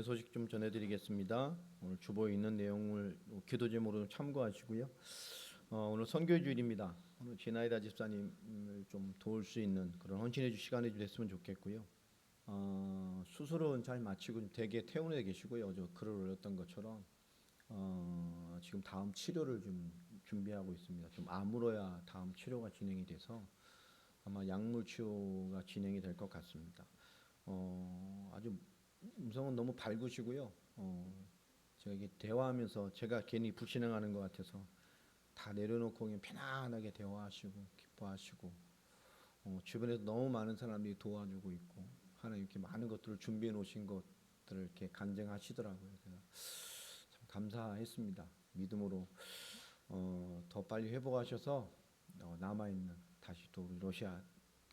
교회 소식 좀 전해드리겠습니다. 오늘 주보에 있는 내용을 기도 제목으로 참고하시고요. 오늘 선교의 주일입니다. 오늘 진아이다 집사님을 좀 도울 수 있는 그런 헌신해 줄 시간이 됐으면 좋겠고요. 수술은 잘 마치고 댁에 퇴원해 계시고요. 어제 글을 올렸던 것처럼 지금 다음 치료를 좀 준비하고 있습니다. 좀 아물어야 다음 치료가 진행이 돼서 아마 약물 치료가 진행이 될 것 같습니다. 아주 음성은 너무 밝으시고요. 제가 이게 대화하면서 제가 괜히 불신앙하는 것 같아서 다 내려놓고 그냥 편안하게 대화하시고 기뻐하시고 주변에서 너무 많은 사람들이 도와주고 있고 하나님 이렇게 많은 것들을 준비해 놓으신 것들을 이렇게 간증하시더라고요. 제가 참 감사했습니다. 믿음으로 더 빨리 회복하셔서 남아 있는 다시 또 우리 러시아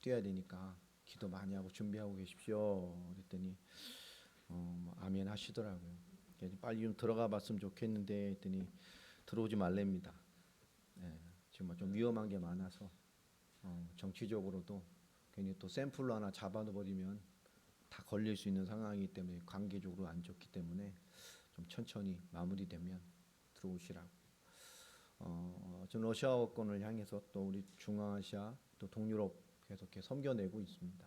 뛰어야 되니까 기도 많이 하고 준비하고 계십시오. 그랬더니 아멘 하시더라고요. 빨리 좀 들어가 봤으면 좋겠는데 했더니 들어오지 말랍니다. 지금 좀 위험한 게 많아서 정치적으로도 괜히 또 샘플로 하나 잡아버리면 다 걸릴 수 있는 상황이기 때문에 관계적으로 안 좋기 때문에 좀 천천히 마무리되면 들어오시라고. 전 러시아어권을 향해서 또 우리 중앙아시아 또 동유럽 계속 섬겨내고 있습니다.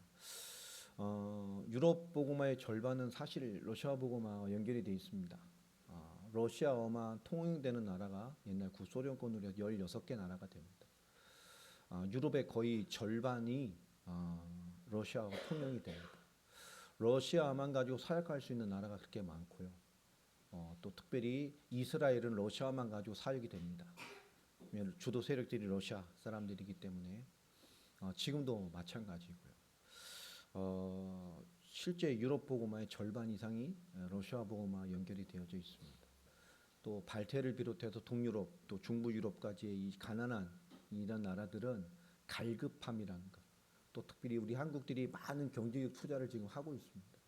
유럽 복음화의 절반은 사실 러시아 복음화와 연결이 되어 있습니다. 러시아어만 통용되는 나라가 옛날 구소련권으로 해서 16개 나라가 됩니다. 유럽의 거의 절반이 러시아가 통용이 됩니다. 러시아만 가지고 사역할 수 있는 나라가 그렇게 많고요. 또 특별히 이스라엘은 러시아만 가지고 사역이 됩니다. 주도 세력들이 러시아 사람들이기 때문에 지금도 마찬가지고요. 실제 유럽 복음화의 절반 이상이 러시아 복음화 연결이 되어져 있습니다. 또 발트해를 비롯해서 동유럽 또 중부 유럽까지의 이 가난한 이런 나라들은 갈급함이라는 것, 또 특별히 우리 한국들이 많은 경제적 투자를 지금 하고 있습니다.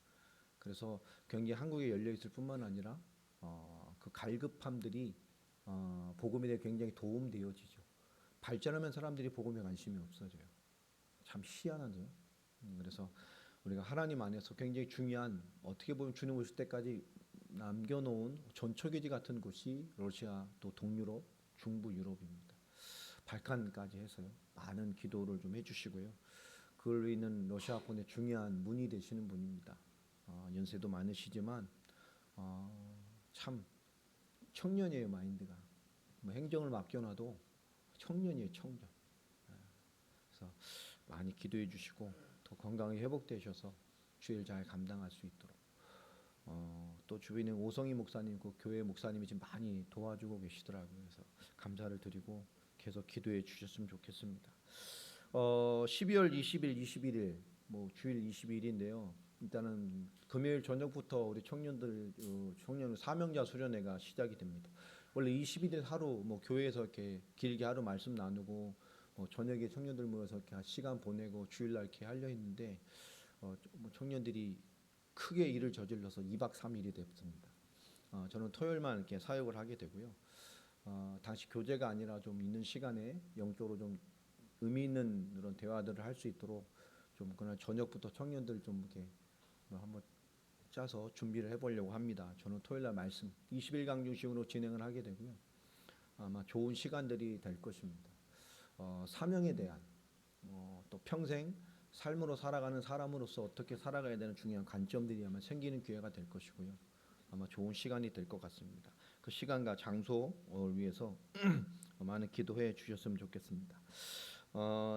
그래서 경제 한국에 열려 있을 뿐만 아니라 그 갈급함들이 복음에 대해 굉장히 도움되어지죠. 발전하면 사람들이 복음에 관심이 없어져요. 참 희한하죠. 그래서 우리가 하나님 안에서 굉장히 중요한 어떻게 보면 주님 오실 때까지 남겨놓은 전초기지 같은 곳이 러시아 또 동유럽, 중부 유럽입니다. 발칸까지 해서요. 많은 기도를 좀 해주시고요. 그걸로 인한 러시아권의 중요한 문이 되시는 분입니다. 연세도 많으시지만 참 청년이에요. 마인드가 뭐 행정을 맡겨놔도 청년이에요. 청년. 그래서 많이 기도해 주시고 더 건강히 회복되셔서 주일 잘 감당할 수 있도록 또 주변에 오성희 목사님 그 교회 목사님이 지금 많이 도와주고 계시더라고요. 그래서 감사를 드리고 계속 기도해 주셨으면 좋겠습니다. 12월 20일, 21일 뭐 주일 22일인데요. 일단은 금요일 저녁부터 우리 청년들 청년 사명자 수련회가 시작이 됩니다. 원래 21일 하루 뭐 교회에서 이렇게 길게 하루 말씀 나누고 저녁에 청년들 모여서 이렇게 시간 보내고 주일날 이렇게 하려 했는데 뭐 청년들이 크게 일을 저질러서 2박 3일이 됐습니다. 저는 토요일만 이렇게 사역을 하게 되고요. 당시 교제가 아니라 좀 있는 시간에 영적으로 좀 의미 있는 그런 대화들을 할 수 있도록 좀 그날 저녁부터 청년들 좀 이렇게 한번 짜서 준비를 해보려고 합니다. 저는 토요일날 말씀 20일 강중식으로 진행을 하게 되고요. 아마 좋은 시간들이 될 것입니다. 사명에 대한 또 평생 삶으로 살아가는 사람으로서 어떻게 살아가야 되는 중요한 관점들이 아마 생기는 기회가 될 것이고요. 아마 좋은 시간이 될 것 같습니다. 그 시간과 장소를 위해서 많은 기도해 주셨으면 좋겠습니다.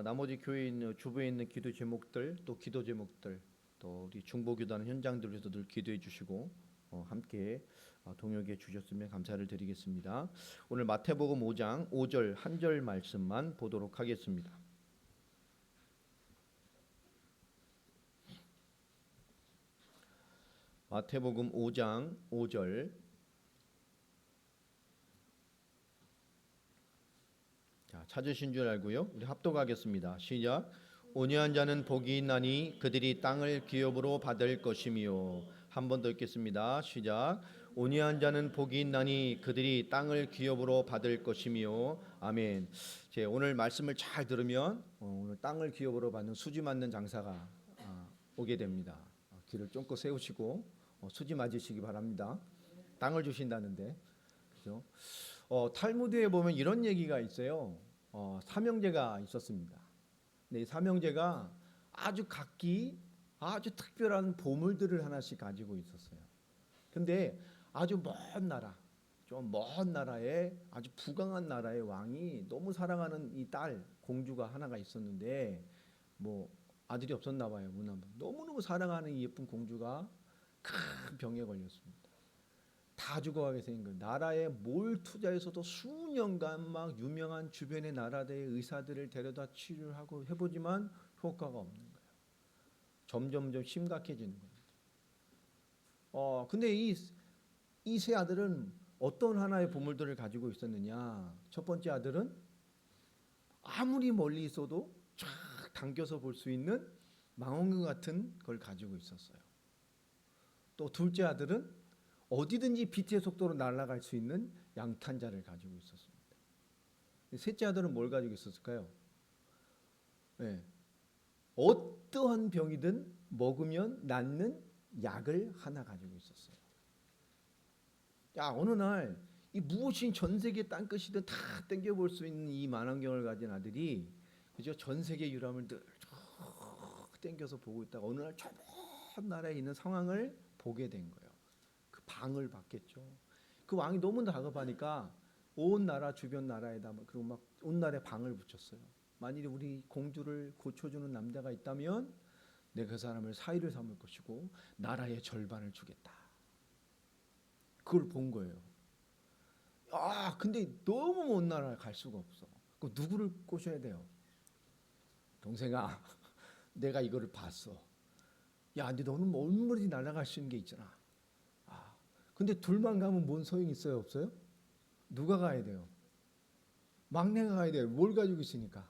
나머지 교회 있는 주부에 있는 기도 제목들 또 기도 제목들 또 우리 중보기도하는 현장들에서 늘 기도해 주시고 함께 동역해 주셨으면 감사를 드리겠습니다. 오늘 마태복음 5장 5절 한 절 말씀만 보도록 하겠습니다. 마태복음 5장 5절 찾으신 줄 알고요. 우리 합독하겠습니다. 시작. 온유한 자는 복이 있나니 그들이 땅을 기업으로 받을 것이며. 한 번 더 읽겠습니다. 시작. 온유한 자는 복이 있나니 그들이 땅을 기업으로 받을 것이며. 아멘. 오늘 말씀을 잘 들으면 오늘 땅을 기업으로 받는 수지 맞는 장사가 오게 됩니다. 길을 쫑긋 세우시고 수지 맞으시기 바랍니다. 땅을 주신다는데, 그죠? 탈무드에 보면 이런 얘기가 있어요. 삼형제가 있었습니다. 근데 이 삼형제가 아주 각기 아주 특별한 보물들을 하나씩 가지고 있었어요. 근데 아주 먼 나라, 좀 먼 나라에 아주 부강한 나라의 왕이 너무 사랑하는 이 딸 공주가 하나가 있었는데 뭐 아들이 없었나 봐요. 너무너무 사랑하는 이 예쁜 공주가 큰 병에 걸렸습니다. 다 죽어가게 생긴 거예요. 나라에 뭘 투자해서도 수년간 막 유명한 주변의 나라들의 의사들을 데려다 치료를 하고 해보지만 효과가 없는 거예요. 점점점 심각해지는 겁니다. 근데 이 세 아들은 어떤 하나의 보물들을 가지고 있었느냐? 첫 번째 아들은 아무리 멀리 있어도 쫙 당겨서 볼 수 있는 망원경 같은 걸 가지고 있었어요. 또 둘째 아들은 어디든지 빛의 속도로 날아갈 수 있는 양탄자를 가지고 있었습니다. 셋째 아들은 뭘 가지고 있었을까요? 네. 어떠한 병이든 먹으면 낫는 약을 하나 가지고 있었어요. 어느 날 이 무엇인 전 세계 땅끝이든 다 땡겨볼 수 있는 이 망원경을 가진 아들이 그죠? 전 세계 유람을 늘 땡겨서 보고 있다가 어느 날 저 먼 나라에 있는 상황을 보게 된 거예요. 그 방을 봤겠죠. 그 왕이 너무 다급하니까 온 나라 주변 나라에다 그리고 막 온 나라에 방을 붙였어요. 만일에 우리 공주를 고쳐주는 남자가 있다면 내가 그 사람을 사위를 삼을 것이고 나라의 절반을 주겠다. 그걸 본 거예요. 근데 너무 먼 나라를 갈 수가 없어. 그 누구를 꼬셔야 돼요? 동생아, 내가 이거를 봤어. 근데 너는 얼마든지 날아갈 수 있는 게 있잖아. 근데 둘만 가면 뭔 소용이 있어요, 없어요? 누가 가야 돼요? 막내가 가야 돼요. 뭘 가지고 있으니까.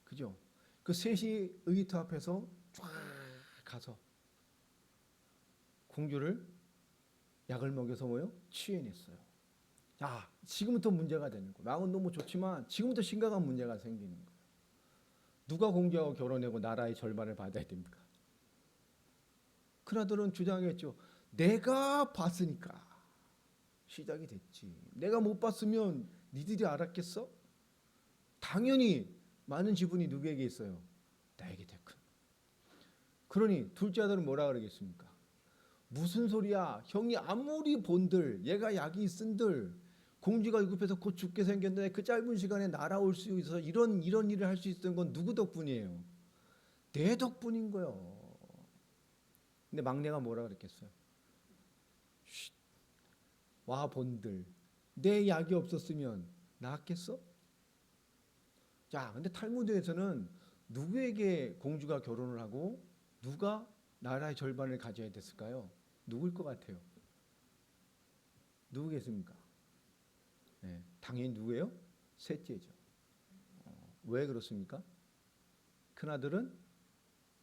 그죠? 그 셋이 의기투 앞에서 쫙 가서 공주를 약을 먹여서 취해냈어요. 지금부터 문제가 되는 거예요. 왕은 너무 좋지만 지금부터 심각한 문제가 생기는 거예요. 누가 공주하고 결혼하고 나라의 절반을 받아야 됩니까? 그나들은 주장했죠. 내가 봤으니까 시작이 됐지. 내가 못 봤으면 니들이 알았겠어? 당연히 많은 지분이 누구에게 있어요? 나에게 됐군. 그러니 둘째 아들은 뭐라 그러겠습니까? 무슨 소리야? 형이 아무리 본들, 얘가 약이 있은들 공주가 유급해서 곧 죽게 생겼는데 그 짧은 시간에 날아올 수 있어서 이런 일을 할 수 있었던 건 누구 덕분이에요? 내 덕분인 거예요. 근데 막내가 뭐라 그랬겠어요? 와 본들, 내 약이 없었으면 나았겠어? 근데 탈무드에서는 누구에게 공주가 결혼을 하고 누가 나라의 절반을 가져야 됐을까요? 누구일 것 같아요? 누구겠습니까? 네, 당연히 누구예요? 셋째죠. 왜 그렇습니까? 큰아들은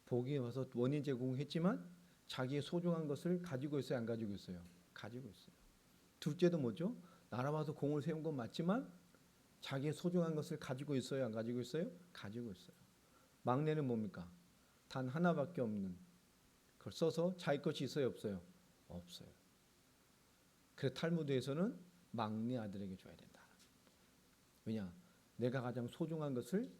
복이 와서 원인 제공했지만 자기의 소중한 것을 가지고 있어요, 안 가지고 있어요? 가지고 있어요. 둘째도 뭐죠? 날아와서 공을 세운 건 맞지만 자기의 소중한 것을 가지고 있어요, 안 가지고 있어요? 가지고 있어요. 막내는 뭡니까? 단 하나밖에 없는 그걸 써서 자기 것이 있어요, 없어요? 없어요. 그래서 탈무드에서는 막내 아들에게 줘야 된다. 왜냐? 내가 가장 소중한 것을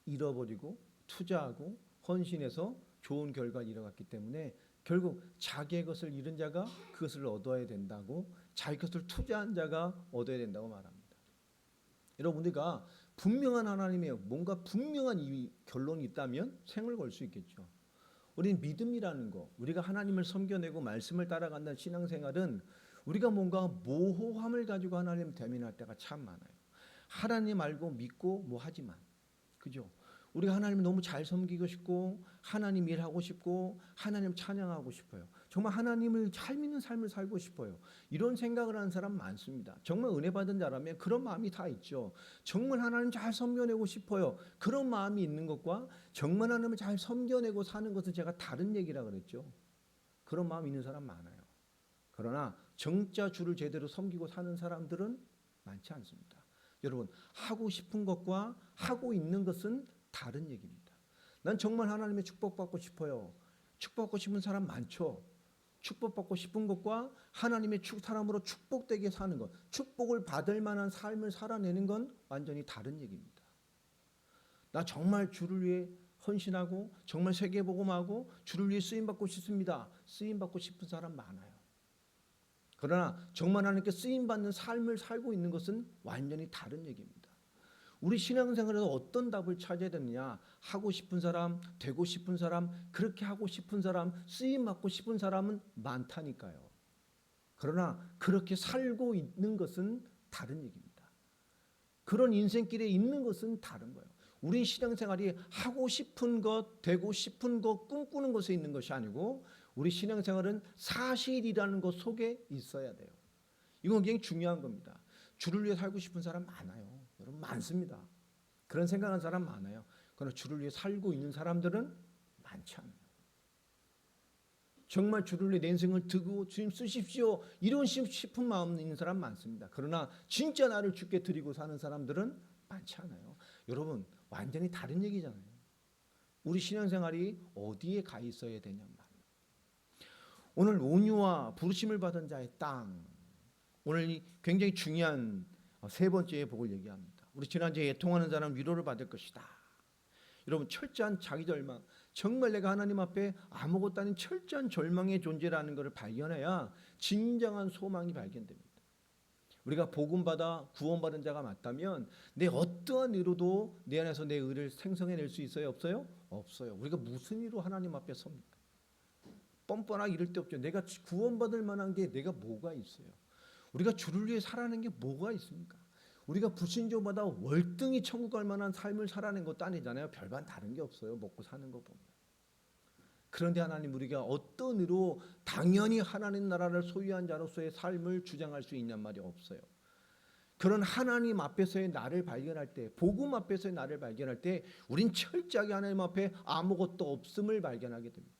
잃어버리고 투자하고 헌신해서 좋은 결과를 이뤄갔기 때문에 결국 자기의 것을 잃은 자가 그것을 얻어야 된다고, 자기 것을 투자한 자가 얻어야 된다고 말합니다. 여러분, 우리가 분명한 하나님의 뭔가 분명한 이 결론이 있다면 생을 걸 수 있겠죠. 우리는 믿음이라는 거, 우리가 하나님을 섬겨내고 말씀을 따라간다는 신앙생활은 우리가 뭔가 모호함을 가지고 하나님을 대면할 때가 참 많아요. 하나님 알고 믿고 뭐 하지만, 그죠? 우리가 하나님을 너무 잘 섬기고 싶고 하나님 일하고 싶고 하나님 찬양하고 싶어요. 정말 하나님을 잘 믿는 삶을 살고 싶어요. 이런 생각을 하는 사람 많습니다. 정말 은혜 받은 자라면 그런 마음이 다 있죠. 정말 하나님 잘 섬겨내고 싶어요. 그런 마음이 있는 것과 정말 하나님을 잘 섬겨내고 사는 것은 제가 다른 얘기라 그랬죠. 그런 마음이 있는 사람 많아요. 그러나 정자 주를 제대로 섬기고 사는 사람들은 많지 않습니다. 여러분, 하고 싶은 것과 하고 있는 것은 다른 얘기입니다. 난 정말 하나님의 축복받고 싶어요. 축복받고 싶은 사람 많죠. 축복받고 싶은 것과 하나님의 사람으로 축복되게 사는 것, 축복을 받을 만한 삶을 살아내는 건 완전히 다른 얘기입니다. 나 정말 주를 위해 헌신하고 정말 세계복음하고 주를 위해 쓰임받고 싶습니다. 쓰임받고 싶은 사람 많아요. 그러나 정말 하나님께 쓰임받는 삶을 살고 있는 것은 완전히 다른 얘기입니다. 우리 신앙생활에서 어떤 답을 찾아야 되느냐? 하고 싶은 사람, 되고 싶은 사람, 그렇게 하고 싶은 사람, 쓰임받고 싶은 사람은 많다니까요. 그러나 그렇게 살고 있는 것은 다른 얘기입니다. 그런 인생길에 있는 것은 다른 거예요. 우리 신앙생활이 하고 싶은 것, 되고 싶은 것, 꿈꾸는 것에 있는 것이 아니고 우리 신앙생활은 사실이라는 것 속에 있어야 돼요. 이건 굉장히 중요한 겁니다. 주를 위해 살고 싶은 사람 많아요. 여러분 많습니다. 그런 생각하는 사람 많아요. 그러나 주를 위해 살고 있는 사람들은 많지 않아요. 정말 주를 위해 내 인생을 두고 주님 쓰십시오 이런 싶은 마음 있는 사람 많습니다. 그러나 진짜 나를 주께 드리고 사는 사람들은 많지 않아요. 여러분 완전히 다른 얘기잖아요. 우리 신앙생활이 어디에 가 있어야 되냔 말이에요. 오늘 온유와 부르심을 받은 자의 땅, 오늘 굉장히 중요한 세 번째 복을 얘기합니다. 우리 지난주에 애통하는 자는 위로를 받을 것이다. 여러분 철저한 자기 절망, 정말 내가 하나님 앞에 아무것도 아닌 철저한 절망의 존재라는 것을 발견해야 진정한 소망이 발견됩니다. 우리가 복음받아 구원받은 자가 맞다면 내 어떠한 의로도 내 안에서 내 의를 생성해낼 수 있어요? 없어요? 없어요. 우리가 무슨 의로 하나님 앞에 섭니까? 뻔뻔하게 이럴 데 없죠. 내가 구원받을 만한 게 내가 뭐가 있어요? 우리가 주를 위해 살아낸 게 뭐가 있습니까? 우리가 불신조마다 월등히 천국 갈 만한 삶을 살아낸 것도 아니잖아요. 별반 다른 게 없어요. 먹고 사는 거 보면. 그런데 하나님 우리가 어떤 의로 당연히 하나님 나라를 소유한 자로서의 삶을 주장할 수 있냔 말이 없어요. 그런 하나님 앞에서의 나를 발견할 때, 복음 앞에서의 나를 발견할 때 우린 철저하게 하나님 앞에 아무것도 없음을 발견하게 됩니다.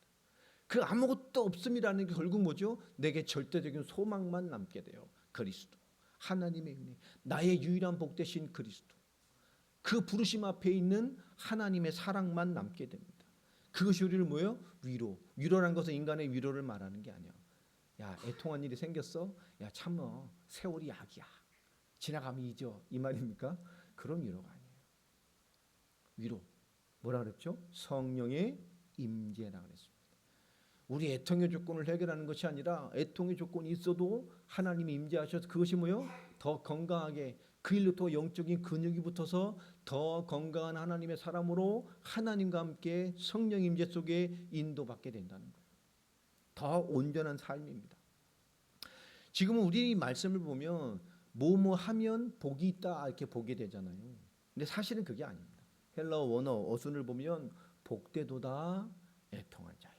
그 아무것도 없음이라는 게 결국 뭐죠? 내게 절대적인 소망만 남게 돼요. 그리스도, 하나님의 은혜, 나의 유일한 복 되신 그리스도, 그 부르심 앞에 있는 하나님의 사랑만 남게 됩니다. 그것이 우리를 뭐예요? 위로란 것은 인간의 위로를 말하는 게 아니야. 야 애통한 일이 생겼어? 야 참어, 세월이 약이야, 지나가면 잊어, 이 말입니까? 그런 위로가 아니에요. 위로 뭐라 그랬죠? 성령의 임재라 그랬습니다. 우리 애통의 조건을 해결하는 것이 아니라 애통의 조건이 있어도 하나님이 임재하셔서 그것이 뭐예요? 더 건강하게 그 일로 더 영적인 근육이 붙어서 더 건강한 하나님의 사람으로 하나님과 함께 성령 임재 속에 인도받게 된다는 거예요. 더 온전한 삶입니다. 지금은 우리 말씀을 보면 뭐뭐 하면 복이 있다 이렇게 보게 되잖아요. 근데 사실은 그게 아닙니다. 헬라어 원어 어순을 보면 복되도다 애통한 자요,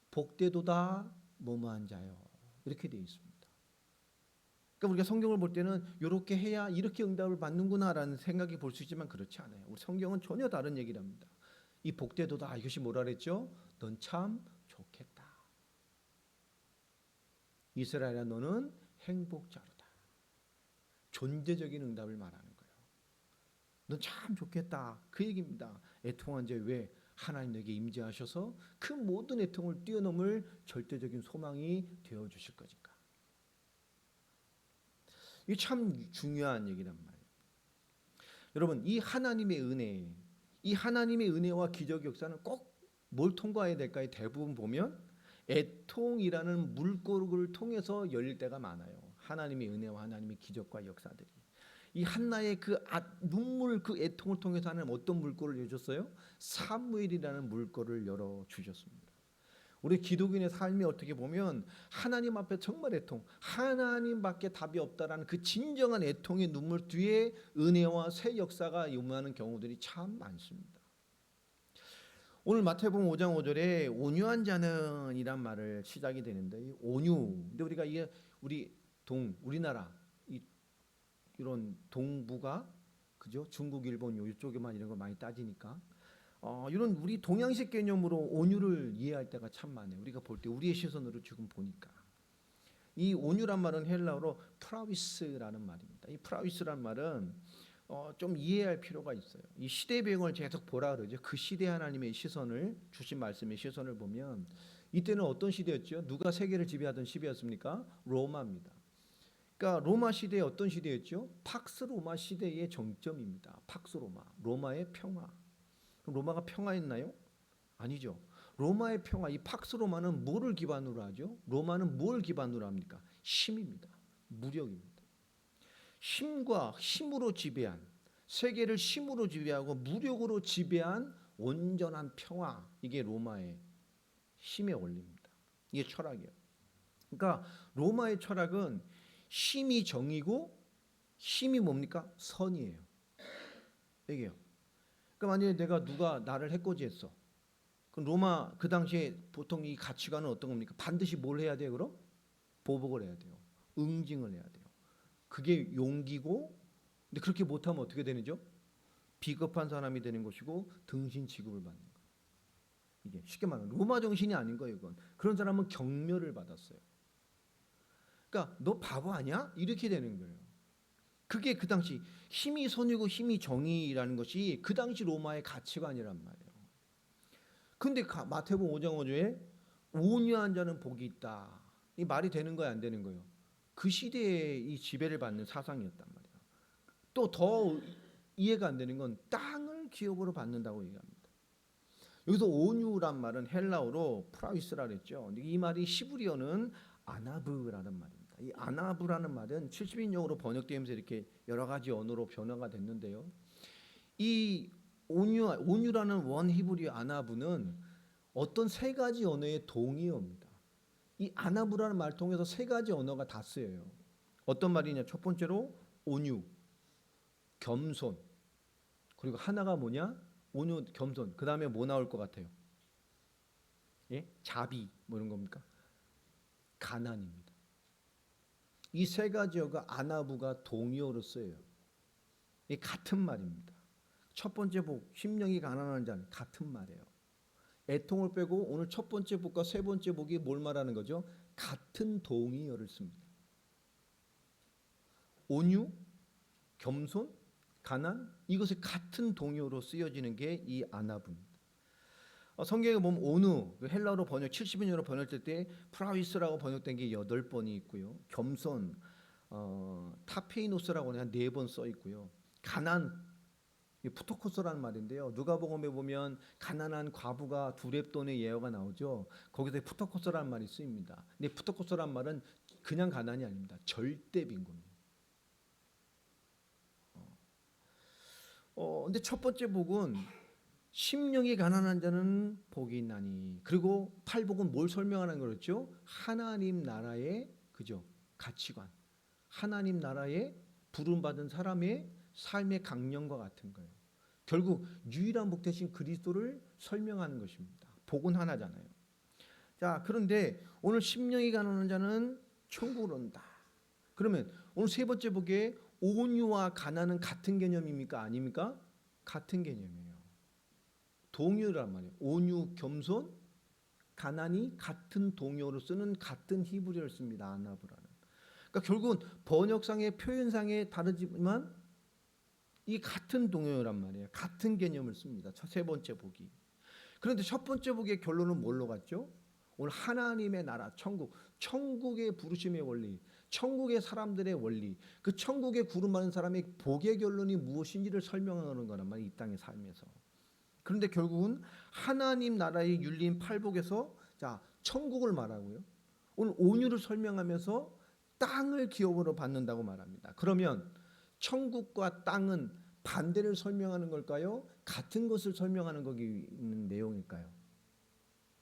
복되도다 뭐뭐한 자요, 이렇게 되어 있습니다. 그러니까 우리가 성경을 볼 때는 이렇게 해야 이렇게 응답을 받는구나라는 생각이 볼 수 있지만 그렇지 않아요. 우리 성경은 전혀 다른 얘기를 합니다. 이 복되도다 이것이 뭐라 그랬죠? 넌 참 좋겠다. 이스라엘아 너는 행복자로다. 존재적인 응답을 말하는 거예요. 넌 참 좋겠다 그 얘기입니다. 애통한 자 왜? 하나님 내게 임재하셔서 그 모든 애통을 뛰어넘을 절대적인 소망이 되어주실 거니까. 이게 참 중요한 얘기란 말이에요. 여러분 이 하나님의 은혜, 이 하나님의 은혜와 기적 역사는 꼭 뭘 통과해야 될까요? 대부분 보면 애통이라는 물고를 통해서 열릴 때가 많아요. 하나님의 은혜와 하나님의 기적과 역사들이. 이 한나의 그 눈물 그 애통을 통해서 하나님 어떤 물꼬를 열어줬어요? 사무엘이라는 물꼬를 열어주셨습니다. 우리 기독인의 삶이 어떻게 보면 하나님 앞에 정말 애통, 하나님밖에 답이 없다라는 그 진정한 애통의 눈물 뒤에 은혜와 새 역사가 임하는 경우들이 참 많습니다. 오늘 마태복음 5장 5절에 온유한 자는 이란 말을 시작이 되는데 이 온유, 근데 우리가 이게 우리나라 이런 동북아, 그죠? 중국, 일본 이쪽에만 이런 걸 많이 따지니까 이런 우리 동양식 개념으로 온유를 이해할 때가 참 많아요. 우리가 볼 때 우리의 시선으로 지금 보니까 이 온유란 말은 헬라어로 프라위스라는 말입니다. 이 프라위스란 말은 좀 이해할 필요가 있어요. 이 시대 배경을 계속 보라 그러죠. 그 시대 하나님의 시선을 주신 말씀의 시선을 보면 이때는 어떤 시대였죠? 누가 세계를 지배하던 시대였습니까? 로마입니다. 그러니까 로마 시대의 어떤 시대였죠? 팍스 로마 시대의 정점입니다. 팍스 로마, 로마의 평화. 그럼 로마가 평화했나요? 아니죠. 로마의 평화, 이 팍스 로마는 뭐를 기반으로 하죠? 로마는 뭘 기반으로 합니까? 힘입니다. 무력입니다. 힘과 힘으로 지배한, 세계를 힘으로 지배하고 무력으로 지배한 온전한 평화, 이게 로마의 힘의 원리입니다. 이게 철학이에요. 그러니까 로마의 철학은 힘이 정이고 힘이 뭡니까? 선이에요. 이게요. 그러니까 만약에 누가 나를 해코지했어. 그럼 로마 그 당시에 보통 이 가치관은 어떤 겁니까? 반드시 뭘 해야 돼요? 그럼 보복을 해야 돼요. 응징을 해야 돼요. 그게 용기고, 근데 그렇게 못하면 어떻게 되는죠? 비겁한 사람이 되는 것이고 등신 취급을 받는 거예요. 이게 쉽게 말하면 로마 정신이 아닌 거예요. 이건 그런 사람은 경멸을 받았어요. 그러니까 너 바보 아니야? 이렇게 되는 거예요. 그게 그 당시 힘이 선이고 힘이 정의라는 것이 그 당시 로마의 가치관이란 말이에요. 근데 마태복음 5장 5절에 온유한 자는 복이 있다. 이 말이 되는 거야, 안 되는 거예요? 그 시대에 이 지배를 받는 사상이었단 말이에요. 또 더 이해가 안 되는 건 땅을 기업으로 받는다고 얘기합니다. 여기서 온유란 말은 헬라어로 프라이스라 그랬죠. 이 말이 히브리어는 아나브라는 말입니다. 이 아나브라는 말은 70인용으로 번역되면서 이렇게 여러 가지 언어로 변화가 됐는데요. 이 온유라는 원 히브리어 아나브는 어떤 세 가지 언어의 동의어입니다. 이 아나브라는 말 통해서 세 가지 언어가 다 쓰여요. 어떤 말이냐? 첫 번째로 온유, 겸손, 그리고 하나가 뭐냐? 온유, 겸손. 그 다음에 뭐 나올 것 같아요? 예? 자비, 뭐 이런 겁니까? 가난입니다. 이 세 가지어가 아나브가 동의어로 쓰여요. 이 같은 말입니다. 첫 번째 복, 심령이 가난한 자는 같은 말이에요. 애통을 빼고 오늘 첫 번째 복과 세 번째 복이 뭘 말하는 거죠? 같은 동의어를 씁니다. 온유, 겸손, 가난, 이것이 같은 동의어로 쓰여지는 게 이 아나브입니다. 성경에 보면 온유, 헬라어로 번역 70인으로 번역될 때 프라위스라고 번역된 게 8번이 있고요. 겸손, 타페이노스라고 한 4번 써 있고요. 가난, 푸토코스라는 말인데요. 누가복음에 보면 가난한 과부가 두렙돈의 예어가 나오죠. 거기서 푸토코스라는 말이 쓰입니다. 근데 푸토코스라는 말은 그냥 가난이 아닙니다. 절대 빈곤입니다. 근데 첫 번째 복은 심령이 가난한 자는 복이 있나니. 그리고 팔복은 뭘 설명하는 거였죠? 하나님 나라의 그죠? 가치관. 하나님 나라의 부름받은 사람의 삶의 강령과 같은 거예요. 결국 유일한 복 대신 그리스도를 설명하는 것입니다. 복은 하나잖아요. 자, 그런데 오늘 심령이 가난한 자는 천국으로 온다. 그러면 오늘 세 번째 복에 온유와 가난은 같은 개념입니까? 아닙니까? 같은 개념이에요. 동요란 말이에요. 온유, 겸손, 가난이 같은 동요로 쓰는 같은 히브리어를 씁니다. 아나브라는. 그러니까 결국은 번역상의 표현상에 다르지만 이 같은 동요란 말이에요. 같은 개념을 씁니다. 세 번째 복이. 그런데 첫 번째 복의 결론은 뭘로 갔죠? 오늘 하나님의 나라, 천국, 천국의 부르심의 원리, 천국의 사람들의 원리, 그 천국에 구름받은 사람의 복의 결론이 무엇인지를 설명하는 거란 말이에요. 이 땅의 삶에서. 그런데 결국은 하나님 나라의 윤리인 팔복에서 자 천국을 말하고요. 오늘 온유를 설명하면서 땅을 기업으로 받는다고 말합니다. 그러면 천국과 땅은 반대를 설명하는 걸까요? 같은 것을 설명하는 거기 있는 내용일까요?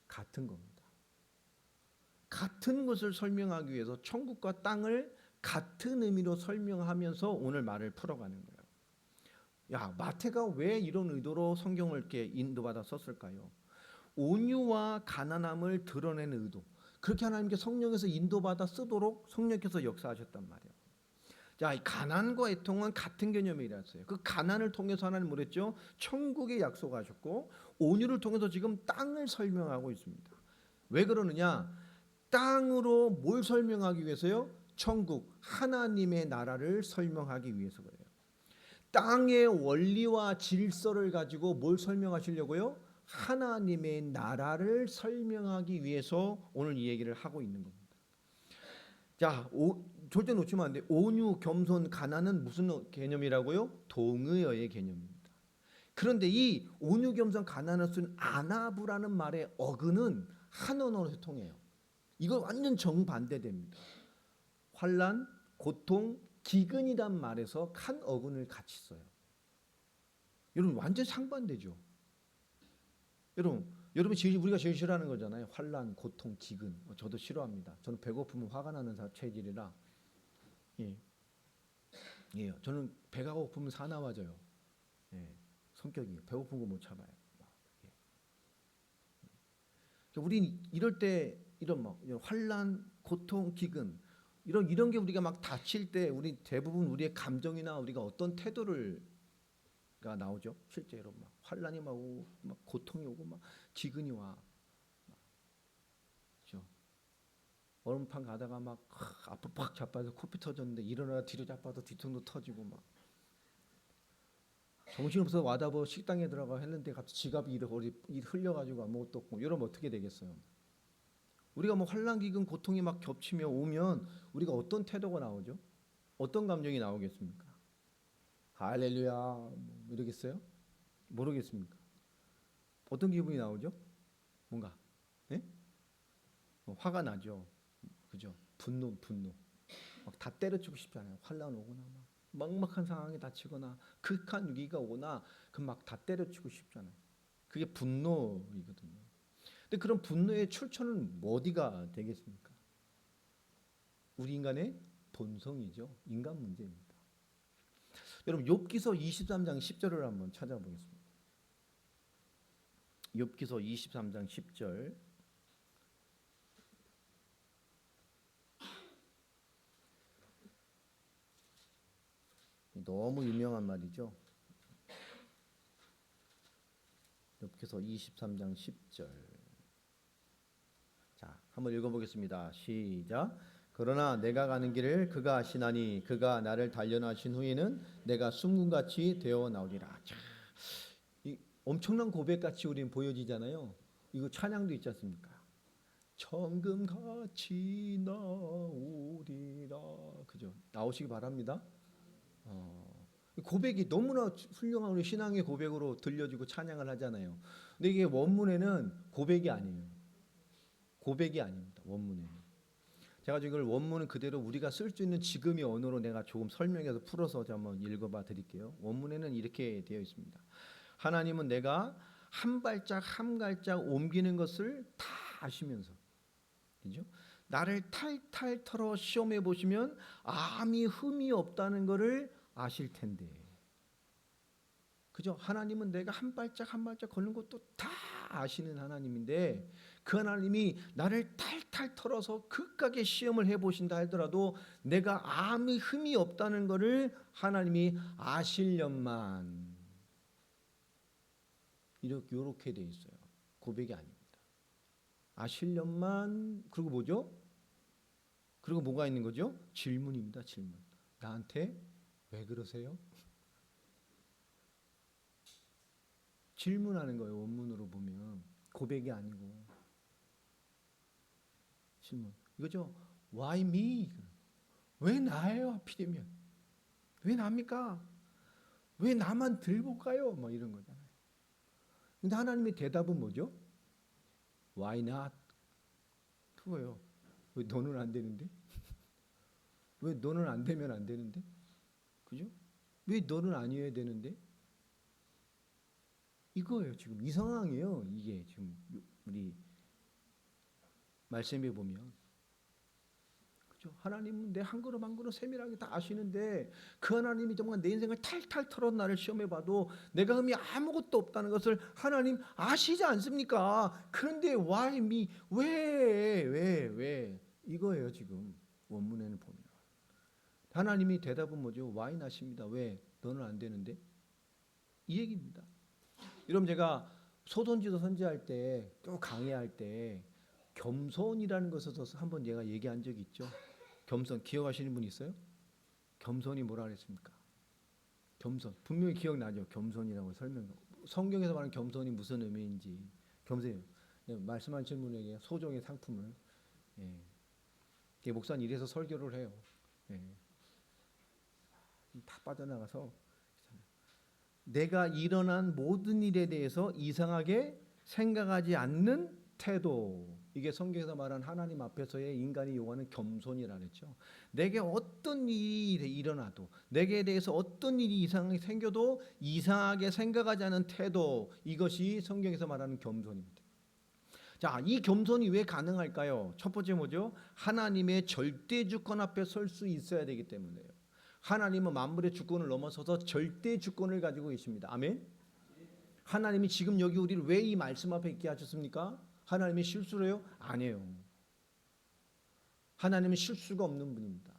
같은 겁니다. 같은 것을 설명하기 위해서 천국과 땅을 같은 의미로 설명하면서 오늘 말을 풀어가는 거예요. 야, 마태가 왜 이런 의도로 성경을 이렇게 인도받아 썼을까요? 온유와 가난함을 드러내는 의도. 그렇게 하나님께 성령에서 인도받아 쓰도록 성령께서 역사하셨단 말이에요. 자, 이 가난과 애통은 같은 개념이라서요. 그 가난을 통해서 하나님 뭐랬죠? 천국에 약속하셨고 온유를 통해서 지금 땅을 설명하고 있습니다. 왜 그러느냐? 땅으로 뭘 설명하기 위해서요? 천국, 하나님의 나라를 설명하기 위해서 그래요. 땅의 원리와 질서를 가지고 뭘 설명하시려고요? 하나님의 나라를 설명하기 위해서 오늘 이 얘기를 하고 있는 겁니다. 자, 절대 놓치면 안 돼. 온유, 겸손, 가난은 무슨 개념이라고요? 동의어의 개념입니다. 그런데 이 온유, 겸손, 가난을 쓴 아나브라는 말의 어근은 한 언어로 통해요. 이거 완전 정반대됩니다. 환난, 고통, 기근이란 말에서 한 어근을 같이 써요. 여러분 완전 상반되죠. 여러분 우리가 제일 싫어하는 거잖아요. 환난, 고통, 기근. 저도 싫어합니다. 저는 배고프면 화가 나는 체질이라. 예. 저는 배가 고프면 사나워져요. 예. 성격이 배고픈 거 못 참아요. 예. 우린 이럴 때 이런 환난, 고통, 기근 이런 게 우리가 막 다칠 때 우리 대부분 우리의 감정이나 우리가 어떤 태도가 나오죠. 실제로 막 환난이 막 오고 막 고통이 오고 막 기근이 와. 그렇죠? 얼음판 가다가 막 앞으로 팍 자빠져 코피 터졌는데 일어나다 뒤로 자빠져 뒤통수 터지고 막 정신없어서 와다보 식당에 들어가 했는데 갑자기 지갑이 흘려가지고 아무것도 없고 이러면 어떻게 되겠어요? 우리가 환난, 기근, 고통이 막 겹치며 오면 우리가 어떤 태도가 나오죠? 어떤 감정이 나오겠습니까? 할렐루야 이러겠어요? 모르겠습니까? 어떤 기분이 나오죠? 뭔가 화가 나죠. 그죠? 분노 막 다 때려치고 싶잖아요. 환난 오거나 막막한 상황에 다치거나 극한 위기가 오거나 그 막 다 때려치고 싶잖아요. 그게 분노이거든요. 근데 그런 분노의 출처는 어디가 되겠습니까? 우리 인간의 본성이죠. 인간 문제입니다. 여러분 욥기서 23장 10절을 한번 찾아보겠습니다. 욥기서 23장 10절. 너무 유명한 말이죠. 욥기서 23장 10절. 자, 한번 읽어보겠습니다. 시작. 그러나 내가 가는 길을 그가 아시나니 그가 나를 단련하신 후에는 내가 숨군같이 되어 나오리라. 자, 이 엄청난 고백같이 우리는 보여지잖아요. 이거 찬양도 있지 않습니까? 천금같이 나오리라. 그죠? 나오시기 바랍니다. 고백이 너무나 훌륭한 우리 신앙의 고백으로 들려지고 찬양을 하잖아요. 근데 이게 원문에는 고백이 아니에요. 고백이 아닙니다. 원문에는. 제가 지금 원문은 그대로 우리가 쓸 수 있는 지금의 언어로 내가 조금 설명해서 풀어서 한번 읽어봐 드릴게요. 원문에는 이렇게 되어 있습니다. 하나님은 내가 한 발짝 한 발짝 옮기는 것을 다 아시면서, 그죠? 나를 탈탈 털어 시험해 보시면 아무 흠이 없다는 것을 아실 텐데, 그죠? 하나님은 내가 한 발짝 한 발짝 걷는 것도 다 아시는 하나님인데 그 하나님이 나를 탈탈 털어서 극악의 시험을 해보신다 하더라도 내가 아무 흠이 없다는 것을 하나님이 아시련만, 이렇게 돼 있어요. 고백이 아닙니다. 아시련만. 그리고 뭐죠? 그리고 뭐가 있는 거죠? 질문입니다. 질문. 나한테 왜 그러세요? 질문하는 거예요. 원문으로 보면 고백이 아니고 질문. 이거죠. Why me? 왜 나예요? 하필이면 왜 납니까? 왜 나만 들볼까요? 뭐 이런 거잖아요. 근데 하나님의 대답은 뭐죠? Why not? 그거예요. 왜 너는 안 되는데? 왜 너는 안 되면 안 되는데? 그죠? 왜 너는 아니어야 되는데? 이거예요. 지금 이 상황이에요. 이게 지금 우리 말씀에 보면, 그죠? 하나님은 내 한 걸음 한 걸음 세밀하게 다 아시는데 그 하나님이 정말 내 인생을 탈탈 털어 나를 시험해봐도 내가 흠이 아무것도 없다는 것을 하나님 아시지 않습니까? 그런데 why me? 왜 이거예요. 지금 원문에는 보면 하나님이 대답은 뭐죠? why not입니다. 왜 너는 안 되는데? 이 얘기입니다. 여러분 제가 소선지도 선지할 때 또 강의할 때 겸손이라는 것을 한번 제가 얘기한 적이 있죠. 겸손 기억하시는 분 있어요? 겸손이 뭐라 그랬습니까? 겸손 분명히 기억나죠. 겸손이라고 설명 성경에서 말하는 겸손이 무슨 의미인지 겸손해요. 말씀한 질문에게 소정의 상품을 목사는 이래서 설교를 해요. 다 빠져나가서 내가 일어난 모든 일에 대해서 이상하게 생각하지 않는 태도. 이게 성경에서 말한 하나님 앞에서의 인간이 요구하는 겸손이라 그랬죠. 내게 어떤 일이 일어나도 내게 대해서 어떤 일이 이상하게 생겨도 이상하게 생각하지 않은 태도. 이것이 성경에서 말하는 겸손입니다. 자, 이 겸손이 왜 가능할까요? 첫 번째 뭐죠? 하나님의 절대 주권 앞에 설 수 있어야 되기 때문에요. 하나님은 만물의 주권을 넘어서서 절대 주권을 가지고 계십니다. 아멘. 하나님이 지금 여기 우리를 왜 이 말씀 앞에 있게 하셨습니까? 하나님이 실수를 해요? 아니에요. 하나님은 실수가 없는 분입니다.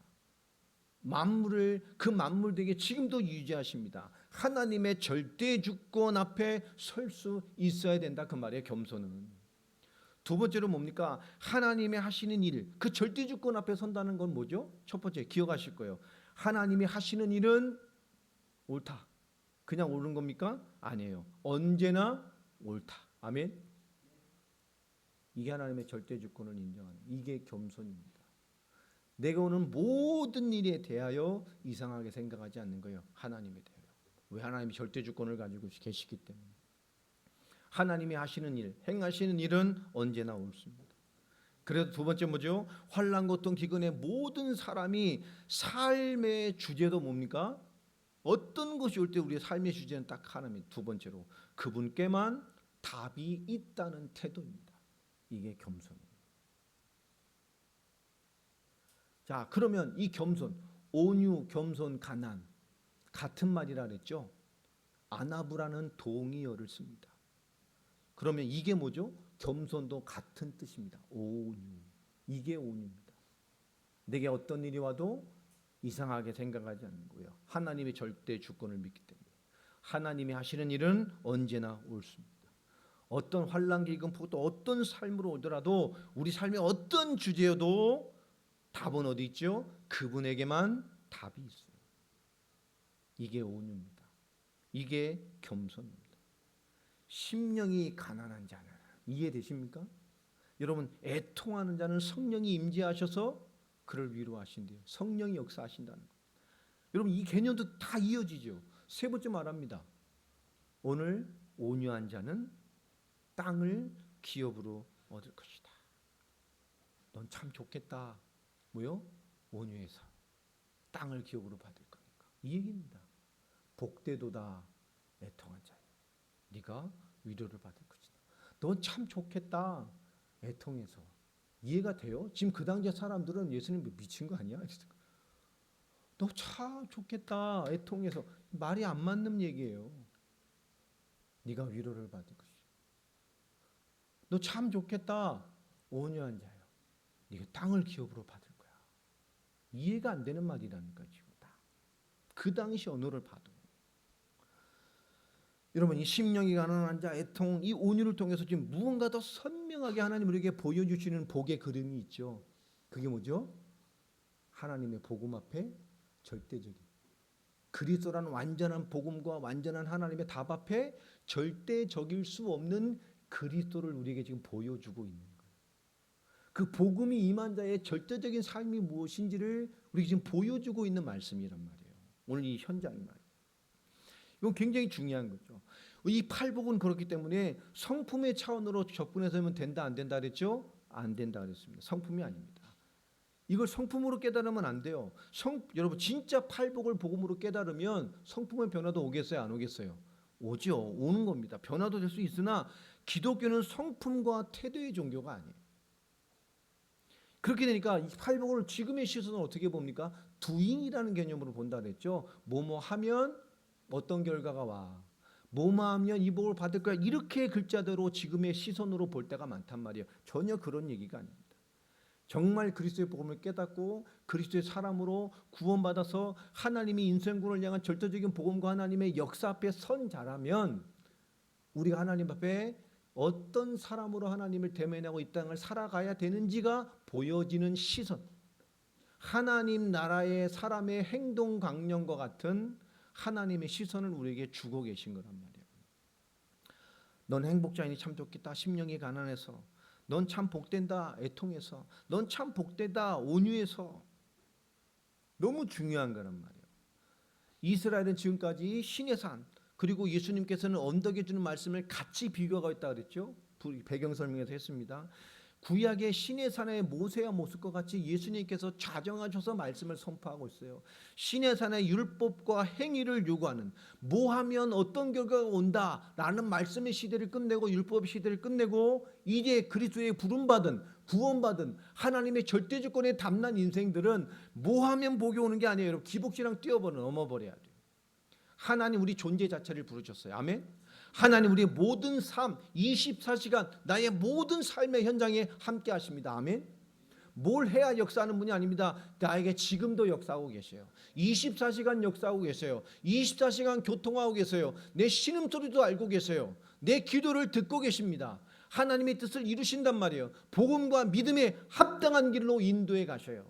만물을 그 만물들에게 지금도 유지하십니다. 하나님의 절대 주권 앞에 설 수 있어야 된다 그 말이에요. 겸손은. 두 번째로 뭡니까? 하나님이 하시는 일, 그 절대 주권 앞에 선다는 건 뭐죠? 첫 번째 기억하실 거예요. 하나님이 하시는 일은 옳다. 그냥 옳은 겁니까? 아니에요. 언제나 옳다. 아멘. 이게 하나님의 절대 주권을 인정하는, 이게 겸손입니다. 내가 오는 모든 일에 대하여 이상하게 생각하지 않는 거예요. 하나님에 대하여. 왜? 하나님이 절대 주권을 가지고 계시기 때문에. 하나님이 하시는 일, 행하시는 일은 언제나 옳습니다. 그래서 두 번째 뭐죠? 환난, 고통, 기근의 모든 사람이 삶의 주제도 뭡니까? 어떤 것이 올 때 우리의 삶의 주제는 딱 하나입니다. 두 번째로 그분께만 답이 있다는 태도입니다. 이게 겸손입니다. 자, 그러면 이 겸손, 온유, 겸손, 가난 같은 말이라 그랬죠? 아나부라는 동의어를 씁니다. 그러면 이게 뭐죠? 겸손도 같은 뜻입니다. 온유. 이게 온유입니다. 내게 어떤 일이 와도 이상하게 생각하지 않는 거예요. 하나님의 절대 주권을 믿기 때문에. 하나님이 하시는 일은 언제나 옳습니다. 어떤 환난, 기근, 또 어떤 삶으로 오더라도 우리 삶의 어떤 주제여도 답은 어디 있죠? 그분에게만 답이 있어요. 이게 온유입니다. 이게 겸손입니다. 심령이 가난한 자는, 이해되십니까? 여러분, 애통하는 자는 성령이 임재하셔서 그를 위로하신대요. 성령이 역사하신다는 것. 여러분, 이 개념도 다 이어지죠. 세 번째 말합니다. 오늘 온유한 자는 땅을 기업으로 얻을 것이다. 넌 참 좋겠다. 뭐요? 온유해서 땅을 기업으로 받을 거니까. 이 얘기입니다. 복되도다 애통한 자여, 네가 위로를 받을 것이다. 넌 참 좋겠다. 애통해서. 이해가 돼요? 지금 그 당시에 사람들은 예수님 미친 거 아니야? 너 참 좋겠다. 애통해서. 말이 안 맞는 얘기예요. 네가 위로를 받을 것이다. 너 참 좋겠다. 온유한 자여, 네가 땅을 기업으로 받을 거야. 이해가 안 되는 말이라니까 지금 다. 그 당시 언어를 봐도. 여러분, 이 심령이 가난한 자, 애통, 이 온유를 통해서 지금 무언가 더 선명하게 하나님 우리에게 보여주시는 복의 그림이 있죠. 그게 뭐죠? 하나님의 복음 앞에 절대적인, 그리스도라는 완전한 복음과 완전한 하나님의 답 앞에 절대적일 수 없는 그리스도를 우리에게 지금 보여주고 있는 거예요. 그 복음이 임한 자의 절대적인 삶이 무엇인지를 우리에게 지금 보여주고 있는 말씀이란 말이에요. 오늘 이 현장이 말이에요. 이건 굉장히 중요한 거죠. 이 팔복은 그렇기 때문에 성품의 차원으로 접근해서면 된다 안 된다 그랬죠? 안 된다 그랬습니다. 성품이 아닙니다. 이걸 성품으로 깨달으면 안 돼요. 여러분, 진짜 팔복을 복음으로 깨달으면 성품의 변화도 오겠어요? 안 오겠어요? 오죠. 오는 겁니다. 변화도 될 수 있으나 기독교는 성품과 태도의 종교가 아니에요. 그렇게 되니까 이 팔복을 지금의 시선은 어떻게 봅니까? 두잉이라는 개념으로 본다 그랬죠. 뭐뭐 하면 어떤 결과가 와. 뭐뭐 하면 이 복을 받을 거야. 이렇게 글자대로 지금의 시선으로 볼 때가 많단 말이에요. 전혀 그런 얘기가 아닙니다. 정말 그리스도의 복음을 깨닫고 그리스도의 사람으로 구원받아서 하나님이 인생군을 향한 절대적인 복음과 하나님의 역사 앞에 선 자라면 우리가 하나님 앞에 어떤 사람으로 하나님을 대면하고 이 땅을 살아가야 되는지가 보여지는 시선, 하나님 나라의 사람의 행동 강령과 같은 하나님의 시선을 우리에게 주고 계신 거란 말이에요. 넌 행복자이니 참 좋겠다. 심령이 가난해서. 넌 참 복된다. 애통해서. 넌 참 복되다. 온유해서. 너무 중요한 거란 말이에요. 이스라엘은 지금까지 신의 산, 그리고 예수님께서는 언덕에 주는 말씀을 같이 비교하고 있다 그랬죠. 배경 설명에서 했습니다. 구약의 신의 산의 모세와 모습과 같이 예수님께서 좌정하셔서 말씀을 선포하고 있어요. 신의 산의 율법과 행위를 요구하는, 뭐 하면 어떤 결과가 온다라는 말씀의 시대를 끝내고 율법 시대를 끝내고 이제 그리스도의 부름받은, 구원받은 하나님의 절대주권에 담난 인생들은 뭐 하면 복이 오는 게 아니에요. 여러분, 기복신앙 넘어버려야 돼요. 하나님 우리 존재 자체를 부르셨어요. 아멘. 하나님 우리의 모든 삶 24시간 나의 모든 삶의 현장에 함께 하십니다. 아멘. 뭘 해야 역사하는 분이 아닙니다. 나에게 지금도 역사하고 계세요. 24시간 역사하고 계세요. 24시간 교통하고 계세요. 내 신음소리도 알고 계세요. 내 기도를 듣고 계십니다. 하나님의 뜻을 이루신단 말이에요. 복음과 믿음에 합당한 길로 인도해 가셔요.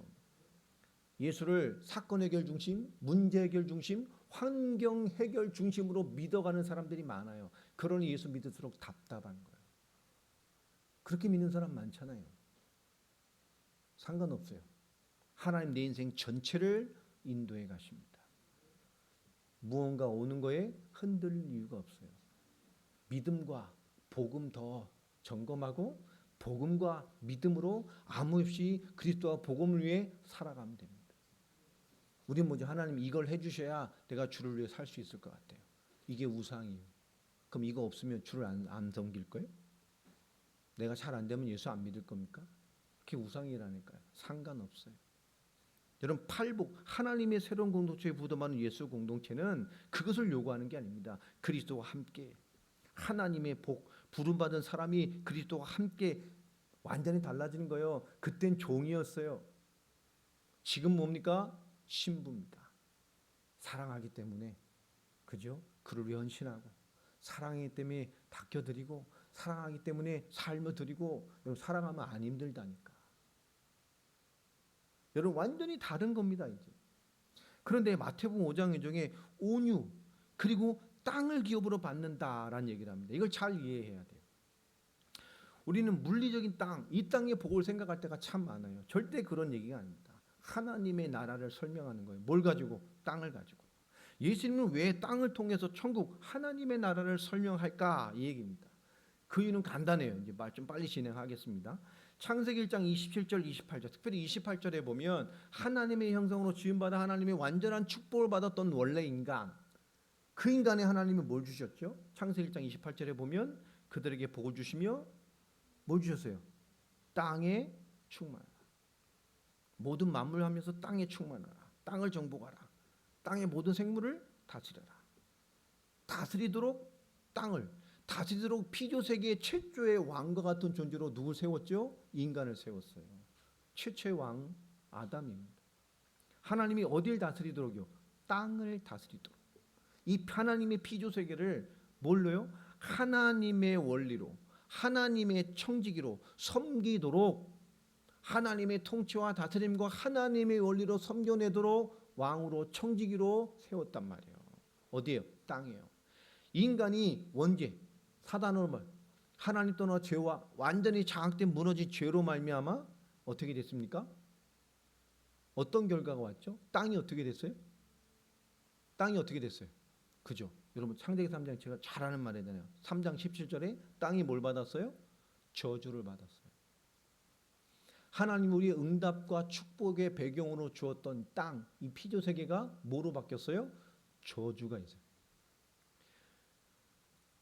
예수를 사건 해결 중심, 문제 해결 중심, 환경 해결 중심으로 믿어가는 사람들이 많아요. 그러니 예수 믿을수록 답답한 거예요. 그렇게 믿는 사람 많잖아요. 상관없어요. 하나님 내 인생 전체를 인도해 가십니다. 무언가 오는 거에 흔들릴 이유가 없어요. 믿음과 복음 더 점검하고 복음과 믿음으로 아무 없이 그리스도와 복음을 위해 살아가면 됩니다. 우리 먼저 하나님 이걸 해주셔야 내가 주를 위해 살 수 있을 것 같아요. 이게 우상이에요. 그럼 이거 없으면 주를 안 섬길 거예요? 내가 잘 안 되면 예수 안 믿을 겁니까? 그게 우상이라니까요. 상관없어요. 여러분, 팔복, 하나님의 새로운 공동체에 부담하는 예수 공동체는 그것을 요구하는 게 아닙니다. 그리스도와 함께 하나님의 복, 부름받은 사람이 그리스도와 함께 완전히 달라지는 거예요. 그땐 종이었어요. 지금 뭡니까? 신부입니다. 사랑하기 때문에, 그죠? 그를 위해 헌신하고, 사랑하기 때문에 닦여드리고, 사랑하기 때문에 삶을 드리고. 여러분, 사랑하면 안 힘들다니까. 여러분, 완전히 다른 겁니다 이제. 그런데 마태복음 5장 중에 온유 그리고 땅을 기업으로 받는다라는 얘기를 합니다. 이걸 잘 이해해야 돼요. 우리는 물리적인 땅, 이 땅의 복을 생각할 때가 참 많아요. 절대 그런 얘기가 아닙니다. 하나님의 나라를 설명하는 거예요. 뭘 가지고? 땅을 가지고. 예수님은 왜 땅을 통해서 천국 하나님의 나라를 설명할까? 이 얘기입니다. 그 이유는 간단해요. 이제 말 좀 빨리 진행하겠습니다. 창세기 1장 27절 28절, 특별히 28절에 보면 하나님의 형상으로 지음받아 하나님의 완전한 축복을 받았던 원래 인간, 그 인간에 하나님이 뭘 주셨죠? 창세기 1장 28절에 보면 그들에게 복을 주시며 뭘 주셨어요? 땅에 충만하라. 모든 만물하면서 땅에 충만하라. 땅을 정복하라. 땅의 모든 생물을 다스려라. 다스리도록 땅을 다스리도록 피조세계의 최초의 왕과 같은 존재로 누굴 세웠죠? 인간을 세웠어요. 최초의 왕 아담입니다. 하나님이 어디를 다스리도록요? 땅을 다스리도록. 이 하나님의 피조세계를 뭘로요? 하나님의 원리로, 하나님의 청지기로 섬기도록, 하나님의 통치와 다스림과 하나님의 원리로 섬겨내도록 왕으로 청지기로 세웠단 말이에요. 어디에요? 땅이에요. 인간이 원죄, 사단으로 하나님 떠나 죄와 완전히 장악된 무너진 죄로 말미암아 어떻게 됐습니까? 어떤 결과가 왔죠? 땅이 어떻게 됐어요? 땅이 어떻게 됐어요? 그죠? 여러분, 창세기 3장 제가 잘 아는 말이잖아요. 3장 17절에 땅이 뭘 받았어요? 저주를 받았어요. 하나님 우리의 응답과 축복의 배경으로 주었던 땅, 이 피조세계가 뭐로 바뀌었어요? 저주가 있어요.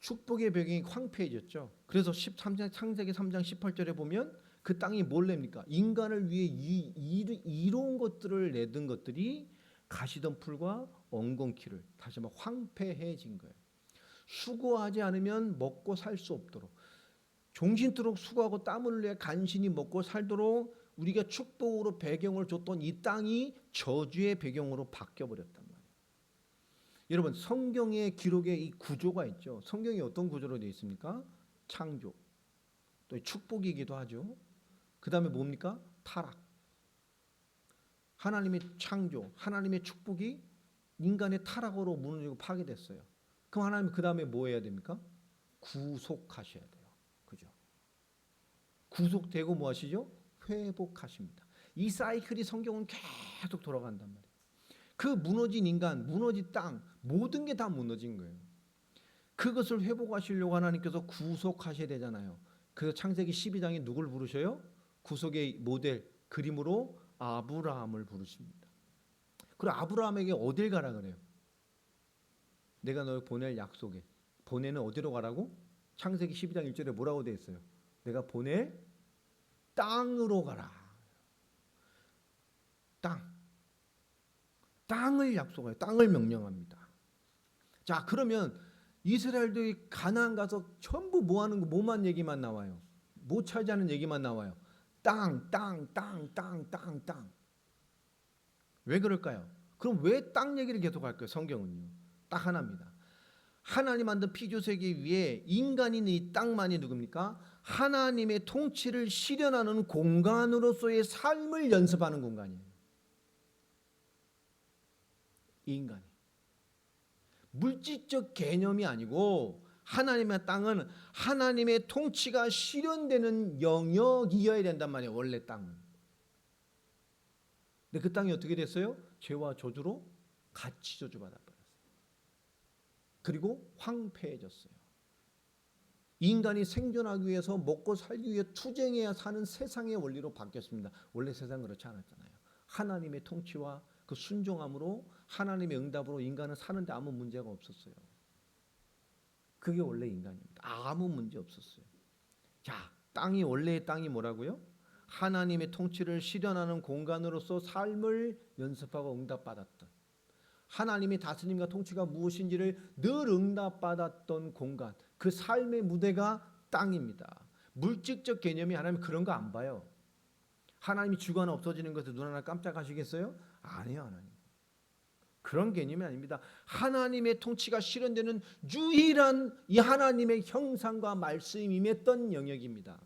축복의 배경이 황폐해졌죠. 그래서 창세기 3장 18절에 보면 그 땅이 뭘 냅니까? 인간을 위해 이로운 것들을 내던 것들이 가시던 풀과 엉겅퀴를 다시 한번 황폐해진 거예요. 수고하지 않으면 먹고 살 수 없도록, 종신토록 수고하고 땀을 흘려 간신히 먹고 살도록 우리가 축복으로 배경을 줬던 이 땅이 저주의 배경으로 바뀌어버렸단 말이에요. 여러분, 성경의 기록에 이 구조가 있죠. 성경이 어떤 구조로 되어 있습니까? 창조, 또 축복이기도 하죠. 그 다음에 뭡니까? 타락. 하나님의 창조, 하나님의 축복이 인간의 타락으로 무너지고 파괴됐어요. 그럼 하나님 그 다음에 뭐 해야 됩니까? 구속하셔야 돼요. 그죠? 구속되고 뭐 하시죠? 회복하십니다. 이 사이클이 성경은 계속 돌아간단 말이에요. 그 무너진 인간, 무너진 땅, 모든 게 다 무너진 거예요. 그것을 회복하시려고 하나님께서 구속하셔야 되잖아요. 그래서 창세기 12장에 누굴 부르셔요? 구속의 모델, 그림으로 아브라함을 부르십니다. 그리고 아브라함에게 어딜 가라 그래요? 내가 너를 보낼 약속에. 보내는 어디로 가라고? 창세기 12장 1절에 뭐라고 되어 있어요? 내가 보낼 땅으로 가라. 땅을 약속해요. 땅을 명령합니다. 자, 그러면 이스라엘들이 가나안 가서 전부 뭐 하는 거, 뭐만 얘기만 나와요. 뭐 차지하는 얘기만 나와요. 땅. 왜 그럴까요? 그럼 왜 땅 얘기를 계속 할까요? 성경은요. 딱 하나입니다. 하나님 만든 피조세계 위에 인간인 이 땅만이 누굽니까? 하나님의 통치를 실현하는 공간으로서의 삶을 연습하는 공간이에요. 이 인간이. 물질적 개념이 아니고 하나님의 땅은 하나님의 통치가 실현되는 영역이어야 된단 말이에요. 원래 땅은. 근데 그 땅이 어떻게 됐어요? 죄와 저주로 같이 저주받아 버렸어요. 그리고 황폐해졌어요. 인간이 생존하기 위해서 먹고 살기 위해 투쟁해야 사는 세상의 원리로 바뀌었습니다. 원래 세상은 그렇지 않았잖아요. 하나님의 통치와 그 순종함으로 하나님의 응답으로 인간은 사는데 아무 문제가 없었어요. 그게 원래 인간입니다. 아무 문제 없었어요. 자, 땅이 원래의 땅이 뭐라고요? 하나님의 통치를 실현하는 공간으로서 삶을 연습하고 응답받았던, 하나님의 다스림과 통치가 무엇인지를 늘 응답받았던 공간, 그 삶의 무대가 땅입니다. 물질적 개념이 하나님 그런 거 안 봐요. 하나님이 주거나 없어지는 것에 눈 하나 깜짝하시겠어요? 아니요, 하나님. 그런 개념이 아닙니다. 하나님의 통치가 실현되는 유일한 이 하나님의 형상과 말씀이 임했던 영역입니다.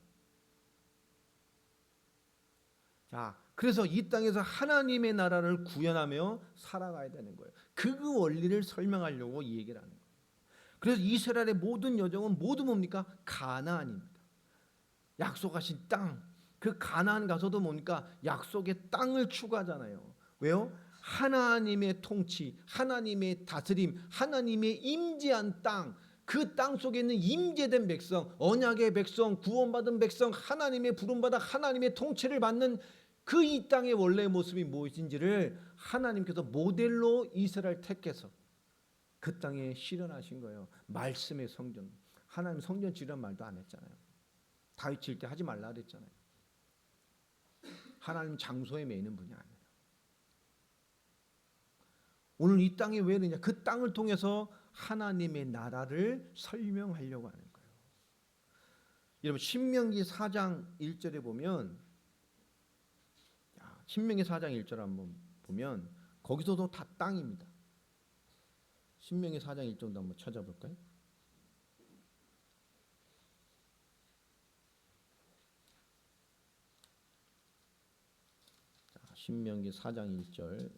자, 그래서 이 땅에서 하나님의 나라를 구현하며 살아가야 되는 거예요. 그 원리를 설명하려고 이 얘기를 하는 거예요. 그래서 이스라엘의 모든 여정은 모두 뭡니까? 가나안입니다. 약속하신 땅. 그 가나안 가서도 뭡니까? 약속의 땅을 추구하잖아요. 왜요? 하나님의 통치, 하나님의 다스림, 하나님의 임재한 땅, 그 땅 속에 있는 임재된 백성, 언약의 백성, 구원받은 백성, 하나님의 부름받아 하나님의 통치를 받는 그 이 땅의 원래의 모습이 무엇인지를 하나님께서 모델로 이스라엘 택해서 그 땅에 실현하신 거예요. 말씀의 성전. 하나님 성전 지으란 말도 안 했잖아요. 다윗 지을 때 하지 말라 그랬잖아요. 하나님 장소에 매이는 분이 아니에요. 오늘 이 땅이 왜 그러냐? 그 땅을 통해서 하나님의 나라를 설명하려고 하는 거예요. 여러분 신명기 4장 1절에 보면, 신명기 4장 1절 한번 보면 거기서도 다 땅입니다. 신명기 4장 1절도 한번 찾아볼까요? 신명기 4장 1절.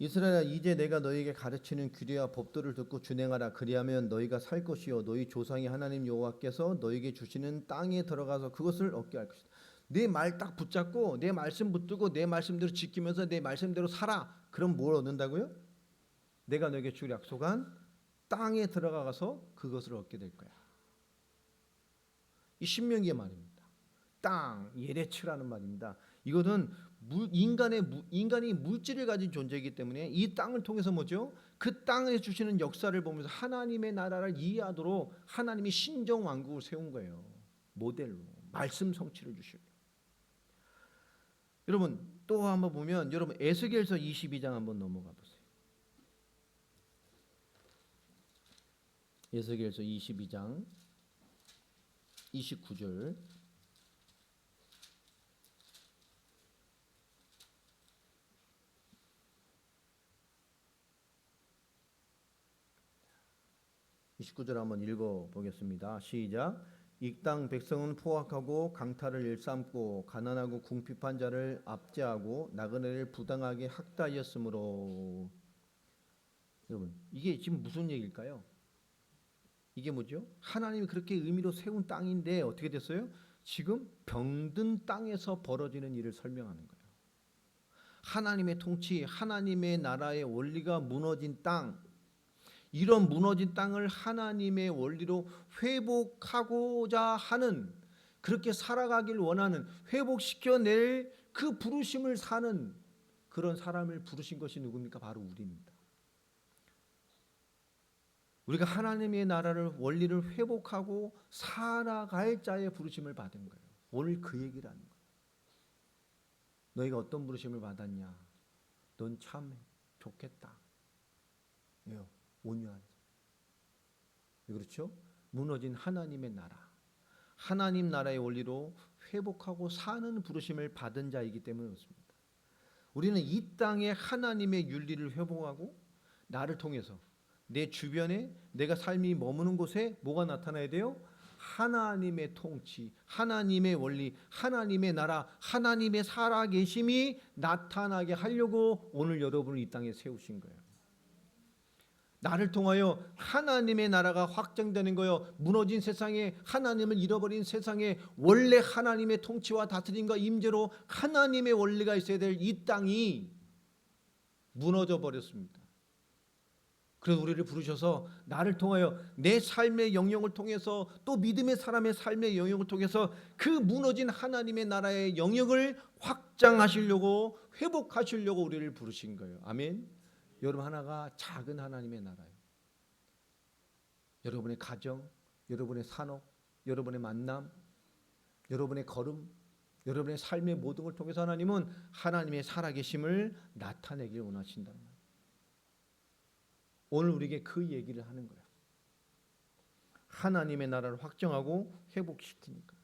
이스라엘아, 이제 내가 너희에게 가르치는 규례와 법도를 듣고 준행하라. 그리하면 너희가 살 것이요 너희 조상이 하나님 여호와께서 너희에게 주시는 땅에 들어가서 그것을 얻게 할 것이다. 내 말 딱 붙잡고 내 말씀 붙들고 내 말씀대로 지키면서 내 말씀대로 살아. 그럼 뭘 얻는다고요? 내가 너에게 줄 약속한 땅에 들어가서 그것을 얻게 될 거야. 이 신명기의 말입니다. 땅, 예레츠라는 말입니다. 이거는 인간이 물질을 가진 존재이기 때문에 이 땅을 통해서 뭐죠? 그 땅에 주시는 역사를 보면서 하나님의 나라를 이해하도록 하나님이 신정 왕국을 세운 거예요. 모델로 말씀 성취를 주시고. 여러분 또 한번 보면, 여러분 에스겔서 22장 한번 넘어가 보세요. 에스겔서 22장 29절. 이 19절 한번 읽어보겠습니다. 시작. 이 땅 백성은 포악하고 강탈을 일삼고 가난하고 궁핍한 자를 압제하고 나그네를 부당하게 학대하였으므로. 여러분 이게 지금 무슨 얘기일까요? 이게 뭐죠? 하나님이 그렇게 의미로 세운 땅인데 어떻게 됐어요? 지금 병든 땅에서 벌어지는 일을 설명하는 거예요. 하나님의 통치, 하나님의 나라의 원리가 무너진 땅, 이런 무너진 땅을 하나님의 원리로 회복하고자 하는, 그렇게 살아가길 원하는, 회복시켜낼 그 부르심을 사는 그런 사람을 부르신 것이 누굽니까? 바로 우리입니다. 우리가 하나님의 나라를 원리를 회복하고 살아갈 자의 부르심을 받은 거예요. 오늘 그 얘기를 하는 거예요. 너희가 어떤 부르심을 받았냐? 넌 참 좋겠다. 왜요? 온유한 자. 그렇죠? 무너진 하나님의 나라, 하나님 나라의 원리로 회복하고 사는 부르심을 받은 자이기 때문에 그렇습니다. 우리는 이 땅에 하나님의 윤리를 회복하고 나를 통해서 내 주변에 내가 삶이 머무는 곳에 뭐가 나타나야 돼요? 하나님의 통치, 하나님의 원리, 하나님의 나라, 하나님의 살아계심이 나타나게 하려고 오늘 여러분을 이 땅에 세우신 거예요. 나를 통하여 하나님의 나라가 확장되는 거요. 무너진 세상에, 하나님을 잃어버린 세상에 원래 하나님의 통치와 다스림과 임재로 하나님의 원리가 있어야 될 이 땅이 무너져 버렸습니다. 그래서 우리를 부르셔서 나를 통하여 내 삶의 영역을 통해서 또 믿음의 사람의 삶의 영역을 통해서 그 무너진 하나님의 나라의 영역을 확장하시려고, 회복하시려고 우리를 부르신 거예요. 아멘. 여러분 하나가 작은 하나님의 나라예요. 여러분의 가정, 여러분의 산업, 여러분의 만남, 여러분의 걸음, 여러분의 삶의 모든 걸 통해서 하나님은 하나님의 살아계심을 나타내길 원하신다는 거예요. 오늘 우리에게 그 얘기를 하는 거예요. 하나님의 나라를 확정하고 회복시키니까.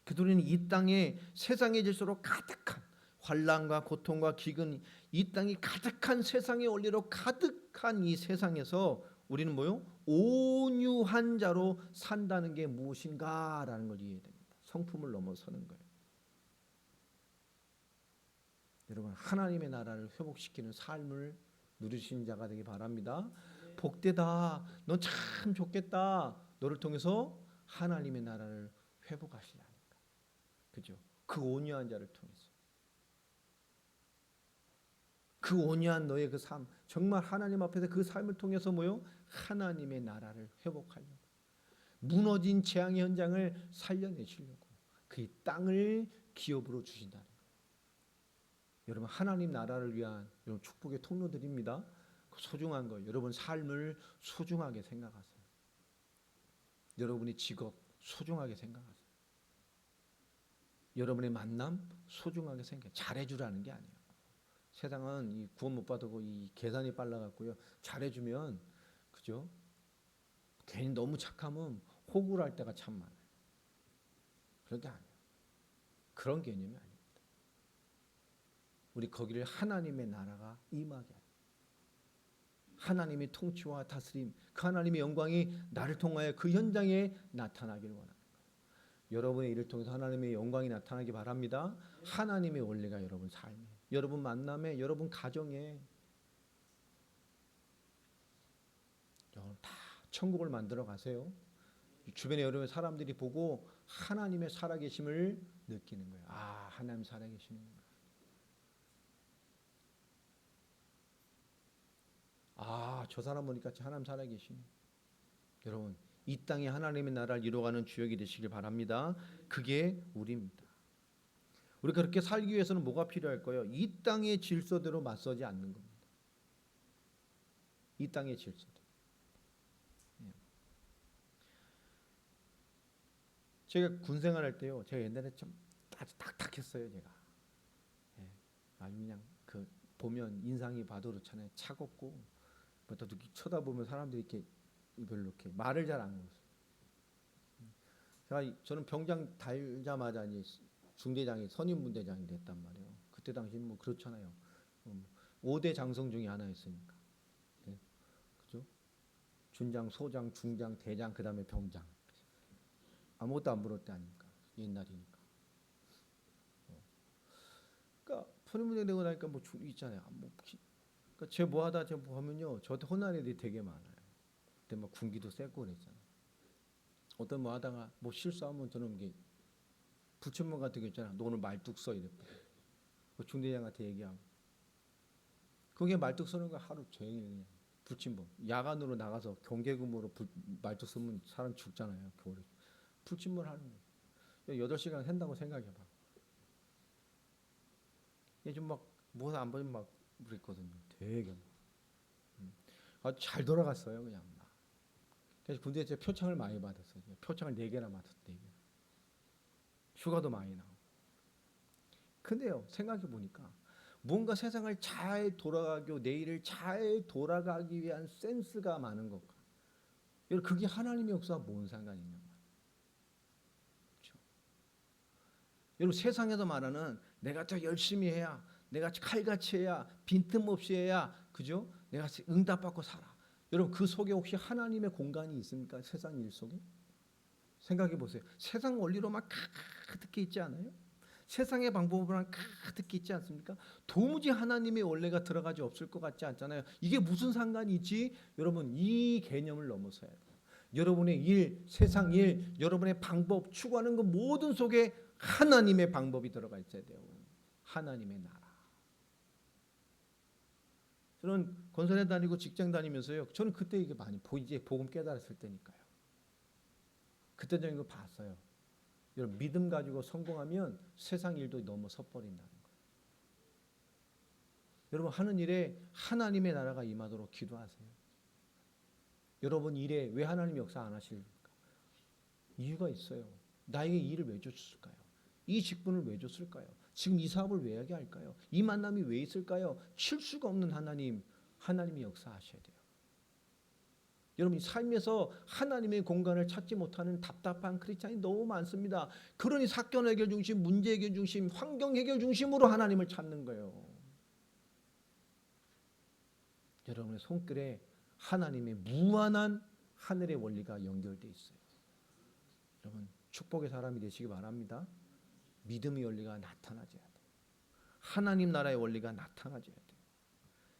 그래서 우리는 이 땅에 세상의 질서로 가득한 환난과 고통과 기근, 이 땅이 가득한 세상의 원리로 가득한 이 세상에서 우리는 뭐요? 온유한 자로 산다는 게 무엇인가라는 걸 이해해야 됩니다. 성품을 넘어서는 거예요. 여러분 하나님의 나라를 회복시키는 삶을 누리신 자가 되기 바랍니다. 복되다. 너 참 좋겠다. 너를 통해서 하나님의 나라를 회복하시라니까. 그죠? 그 온유한 자를 통해서. 그 온유한 너의 그 삶, 정말 하나님 앞에서 그 삶을 통해서 뭐요? 하나님의 나라를 회복하려고, 무너진 재앙의 현장을 살려내시려고 그 땅을 기업으로 주신다는 거예요. 여러분 하나님 나라를 위한 여러분 축복의 통로들입니다. 소중한 거, 여러분 삶을 소중하게 생각하세요. 여러분의 직업 소중하게 생각하세요. 여러분의 만남 소중하게 생각해요. 잘해주라는 게 아니에요. 세상은 이 구원 못 받고 이 계산이 빨라갖고요. 잘해주면 그죠? 괜히 너무 착하면 호구할 때가 참 많아요. 그런 게 아니에요. 그런 개념이 아닙니다. 우리 거기를 하나님의 나라가 임하게 하는, 하나님의 통치와 다스림, 그 하나님의 영광이 나를 통하여 그 현장에 나타나기를 원하는 거예요. 여러분의 일을 통해서 하나님의 영광이 나타나기 바랍니다. 하나님의 원리가 여러분 삶에, 여러분 만남에, 여러분 가정에, 여러분 다 천국을 만들어 가세요. 주변에 여러분 사람들이 보고 하나님의 살아계심을 느끼는 거예요. 아, 하나님 살아계시는구나. 아, 저 사람 보니까 하나님 살아계시네. 여러분 이 땅에 하나님의 나라를 이루어가는 주역이 되시길 바랍니다. 그게 우리입니다. 우리가 그렇게 살기 위해서는 뭐가 필요할까요? 이 땅의 질서대로 맞서지 않는 겁니다. 이 땅의 질서대로. 제가 군생활할 때요, 제가 옛날에 좀 아주 딱딱했어요. 제가 아주 그냥 그 보면 인상이 봐도 그렇잖아요. 차갑고 또 이렇게 쳐다보면 사람들이 이렇게 별로 이렇게 말을 잘 안 걸었어요. 저는 병장 달자마자 이제 중대장이 선임분대장이 됐단 말이에요. 그때 당시는 뭐 그렇잖아요. 5대 장성 중에 하나였으니까. 네. 그죠? 준장, 소장, 중장, 대장, 그 다음에 병장. 아무것도 안 부를 때 아닙니까? 옛날이니까. 그러니까 선임분대 되고 나니까 뭐 있잖아요. 그러니까 제 뭐 하다 제 뭐 하면요, 저한테 혼나는 애들이 되게 많아요. 그때 막 군기도 셌고 그랬잖아요. 어떤 뭐 하다가 뭐 실수하면 저는 이게 불침번 같은 거 있잖아. 너 오늘 말뚝 써 이래. 그 중대장한테 얘기하고. 그게 말뚝 쓰는 거 하루 종일 그냥 불침번. 야간으로 나가서 경계근무로 말뚝 쓰면 사람 죽잖아요. 겨울에. 불침번 하는 거예요. 8시간 한다고 생각해봐. 이게 좀 막 뭐 안 보면 막 그랬거든요. 되게 막. 아주 잘 돌아갔어요. 그냥 막. 그래서 군대에서 표창을 많이 받았어요. 표창을 4개나 받았어요. 4개. 휴가도 많이 나오고. 근데요, 생각해 보니까 뭔가 세상을 잘 돌아가고 내일을 잘 돌아가기 위한 센스가 많은 것과 여러분 그게 하나님의 역사와 뭔 상관이 있냐 말이에요. 그렇죠? 여러분 세상에서 말하는 내가 더 열심히 해야, 내가 칼같이 해야, 빈틈없이 해야, 그죠? 내가 응답받고 살아. 여러분 그 속에 혹시 하나님의 공간이 있습니까? 세상 일 속에? 생각해 보세요. 세상 원리로만 가득히 있지 않아요? 세상의 방법으로만 가득히 있지 않습니까? 도무지 하나님의 원리가 들어가지 없을 것 같지 않잖아요. 이게 무슨 상관이 있지? 여러분 이 개념을 넘어서야 돼요. 여러분의 일, 세상 일, 여러분의 방법, 추구하는 것 모든 속에 하나님의 방법이 들어가 있어야 돼요. 하나님의 나라. 저는 건설에 다니고 직장 다니면서요. 저는 그때 이게 많이 이제 복음 깨달았을 때니까요. 그때 저는 이거 봤어요. 여러분 믿음 가지고 성공하면 세상 일도 넘어서 버린다는 거예요. 여러분 하는 일에 하나님의 나라가 임하도록 기도하세요. 여러분 일에 왜 하나님 역사 안 하실까? 이유가 있어요. 나에게 이 일을 왜 줬을까요? 이 직분을 왜 줬을까요? 지금 이 사업을 왜 하게 할까요? 이 만남이 왜 있을까요? 칠 수가 없는 하나님이 역사하셔야 돼요. 여러분 삶에서 하나님의 공간을 찾지 못하는 답답한 크리스찬이 너무 많습니다. 그러니 사건 해결 중심, 문제 해결 중심, 환경 해결 중심으로 하나님을 찾는 거예요. 여러분의 손길에 하나님의 무한한 하늘의 원리가 연결되어 있어요. 여러분 축복의 사람이 되시기 바랍니다. 믿음의 원리가 나타나져야 돼요. 하나님 나라의 원리가 나타나져야 돼요.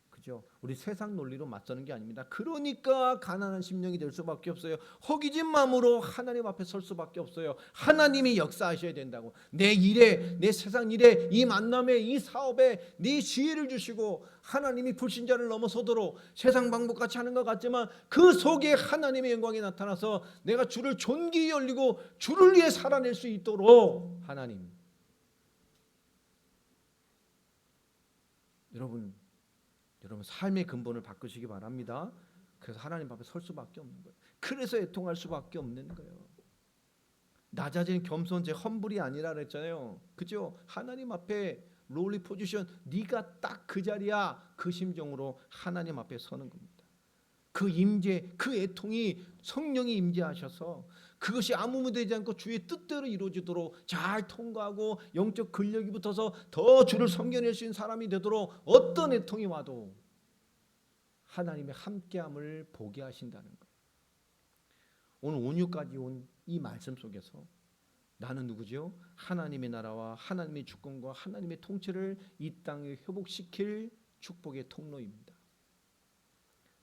그죠? 우리 세상 논리로 맞서는 게 아닙니다. 그러니까 가난한 심령이 될 수밖에 없어요. 허기진 마음으로 하나님 앞에 설 수밖에 없어요. 하나님이 역사하셔야 된다고. 내 일에, 내 세상 일에, 이 만남에, 이 사업에 네 지혜를 주시고 하나님이 불신자를 넘어서도록 세상 방법같이 하는 것 같지만 그 속에 하나님의 영광이 나타나서 내가 주를 존귀히 열리고 주를 위해 살아낼 수 있도록 하나님. 여러분 삶의 근본을 바꾸시기 바랍니다. 그래서 하나님 앞에 설 수밖에 없는 거예요. 그래서 애통할 수밖에 없는 거예요. 낮아진 겸손, 제 험불이 아니라 그랬잖아요. 그죠? 하나님 앞에 롤리 포지션, 네가 딱 그 자리야. 그 심정으로 하나님 앞에 서는 겁니다. 그 임재, 그 애통이 성령이 임재하셔서 그것이 아무 문제 되지 않고 주의 뜻대로 이루어지도록 잘 통과하고 영적 근력이 붙어서 더 주를 섬겨낼 수 있는 사람이 되도록 어떤 애통이 와도 하나님의 함께함을 보게 하신다는 거예요. 오늘 온유까지 온 이 말씀 속에서 나는 누구죠? 하나님의 나라와 하나님의 주권과 하나님의 통치를 이 땅에 회복시킬 축복의 통로입니다.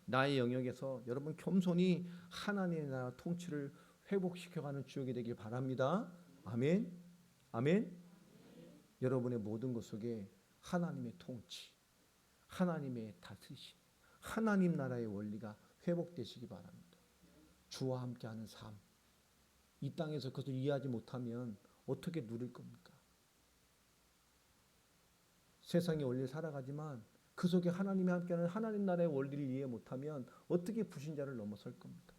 나의 영역에서 여러분 겸손히 하나님의 나라 통치를 회복시켜가는 주역이 되길 바랍니다. 아멘. 아멘. 여러분의 모든 것 속에 하나님의 통치, 하나님의 다스리심, 하나님 나라의 원리가 회복되시기 바랍니다. 주와 함께하는 삶. 이 땅에서 그것을 이해하지 못하면 어떻게 누릴 겁니까? 세상의 원리를 살아가지만 그 속에 하나님이 함께하는 하나님 나라의 원리를 이해 못하면 어떻게 불신자를 넘어설 겁니까?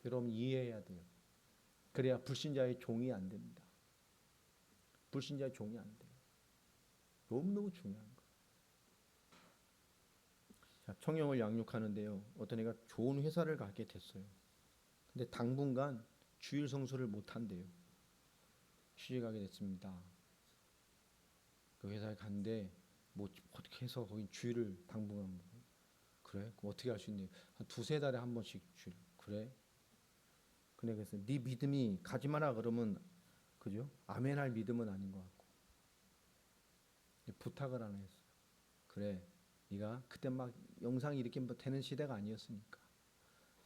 여러분 이해해야 돼요. 그래야 불신자의 종이 안 됩니다. 불신자의 종이 안 돼요. 너무너무 중요한 거예요. 자, 청년을 양육하는데요. 어떤 애가 좋은 회사를 가게 됐어요. 근데 당분간 주일 성수를 못 한대요. 취직하게 됐습니다. 그 회사에 갔는데 뭐 어떻게 해서 거기 주일을 당분간 그래? 그럼 어떻게 할 수 있니? 한 2-3달에 한 번씩 주일. 그래? 근데 그래서 네 믿음이 가지 마라 그러면 그죠? 아멘할 믿음은 아닌 것 같고 부탁을 하나 했어요. 그래, 네가 그때 막 영상이 이렇게 되는 시대가 아니었으니까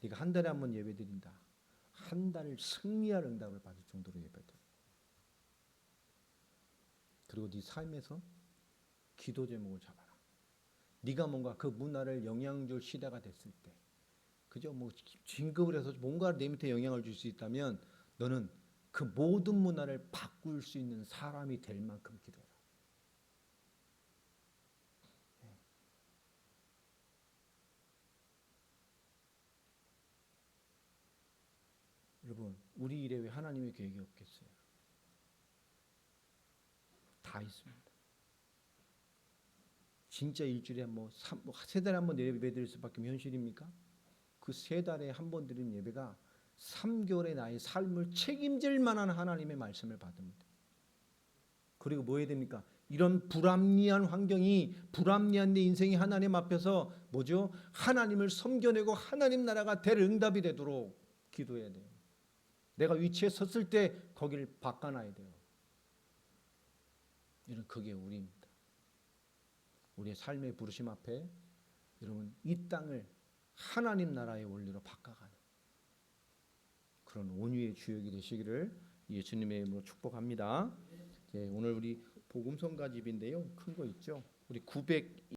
네가 한 달에 한 번 예배 드린다. 한 달 승리할 응답을 받을 정도로 예배드려. 그리고 네 삶에서 기도 제목을 잡아라. 네가 뭔가 그 문화를 영향 줄 시대가 됐을 때, 그죠? 뭐 진급을 해서 뭔가 내 밑에 영향을 줄 수 있다면 너는 그 모든 문화를 바꿀 수 있는 사람이 될 만큼 기도해라. 여러분, 우리 일에 왜 하나님의 계획이 없겠어요? 다 있습니다. 진짜 일주일에 세 달에 한 번 예배 드릴 수밖에 현실입니까? 그 세 달에 한 번 드리는 예배가 3개월의 나의 삶을 책임질 만한 하나님의 말씀을 받습니다. 그리고 뭐 해야 됩니까? 이런 불합리한 환경이, 불합리한 내 인생이 하나님 앞에서 뭐죠? 하나님을 섬겨내고 하나님 나라가 될 응답이 되도록 기도해야 돼요. 내가 위치에 섰을 때 거기를 바꿔놔야 돼요. 이런 그게 우리입니다. 우리의 삶의 부르심 앞에 여러분 이 땅을 하나님 나라의 원리로 바꿔가는 그런 온유의 주역이 되시기를 예수님의 이름으로 축복합니다. 오늘 우리 복음성가 집인데요. 큰 거 있죠? 우리 900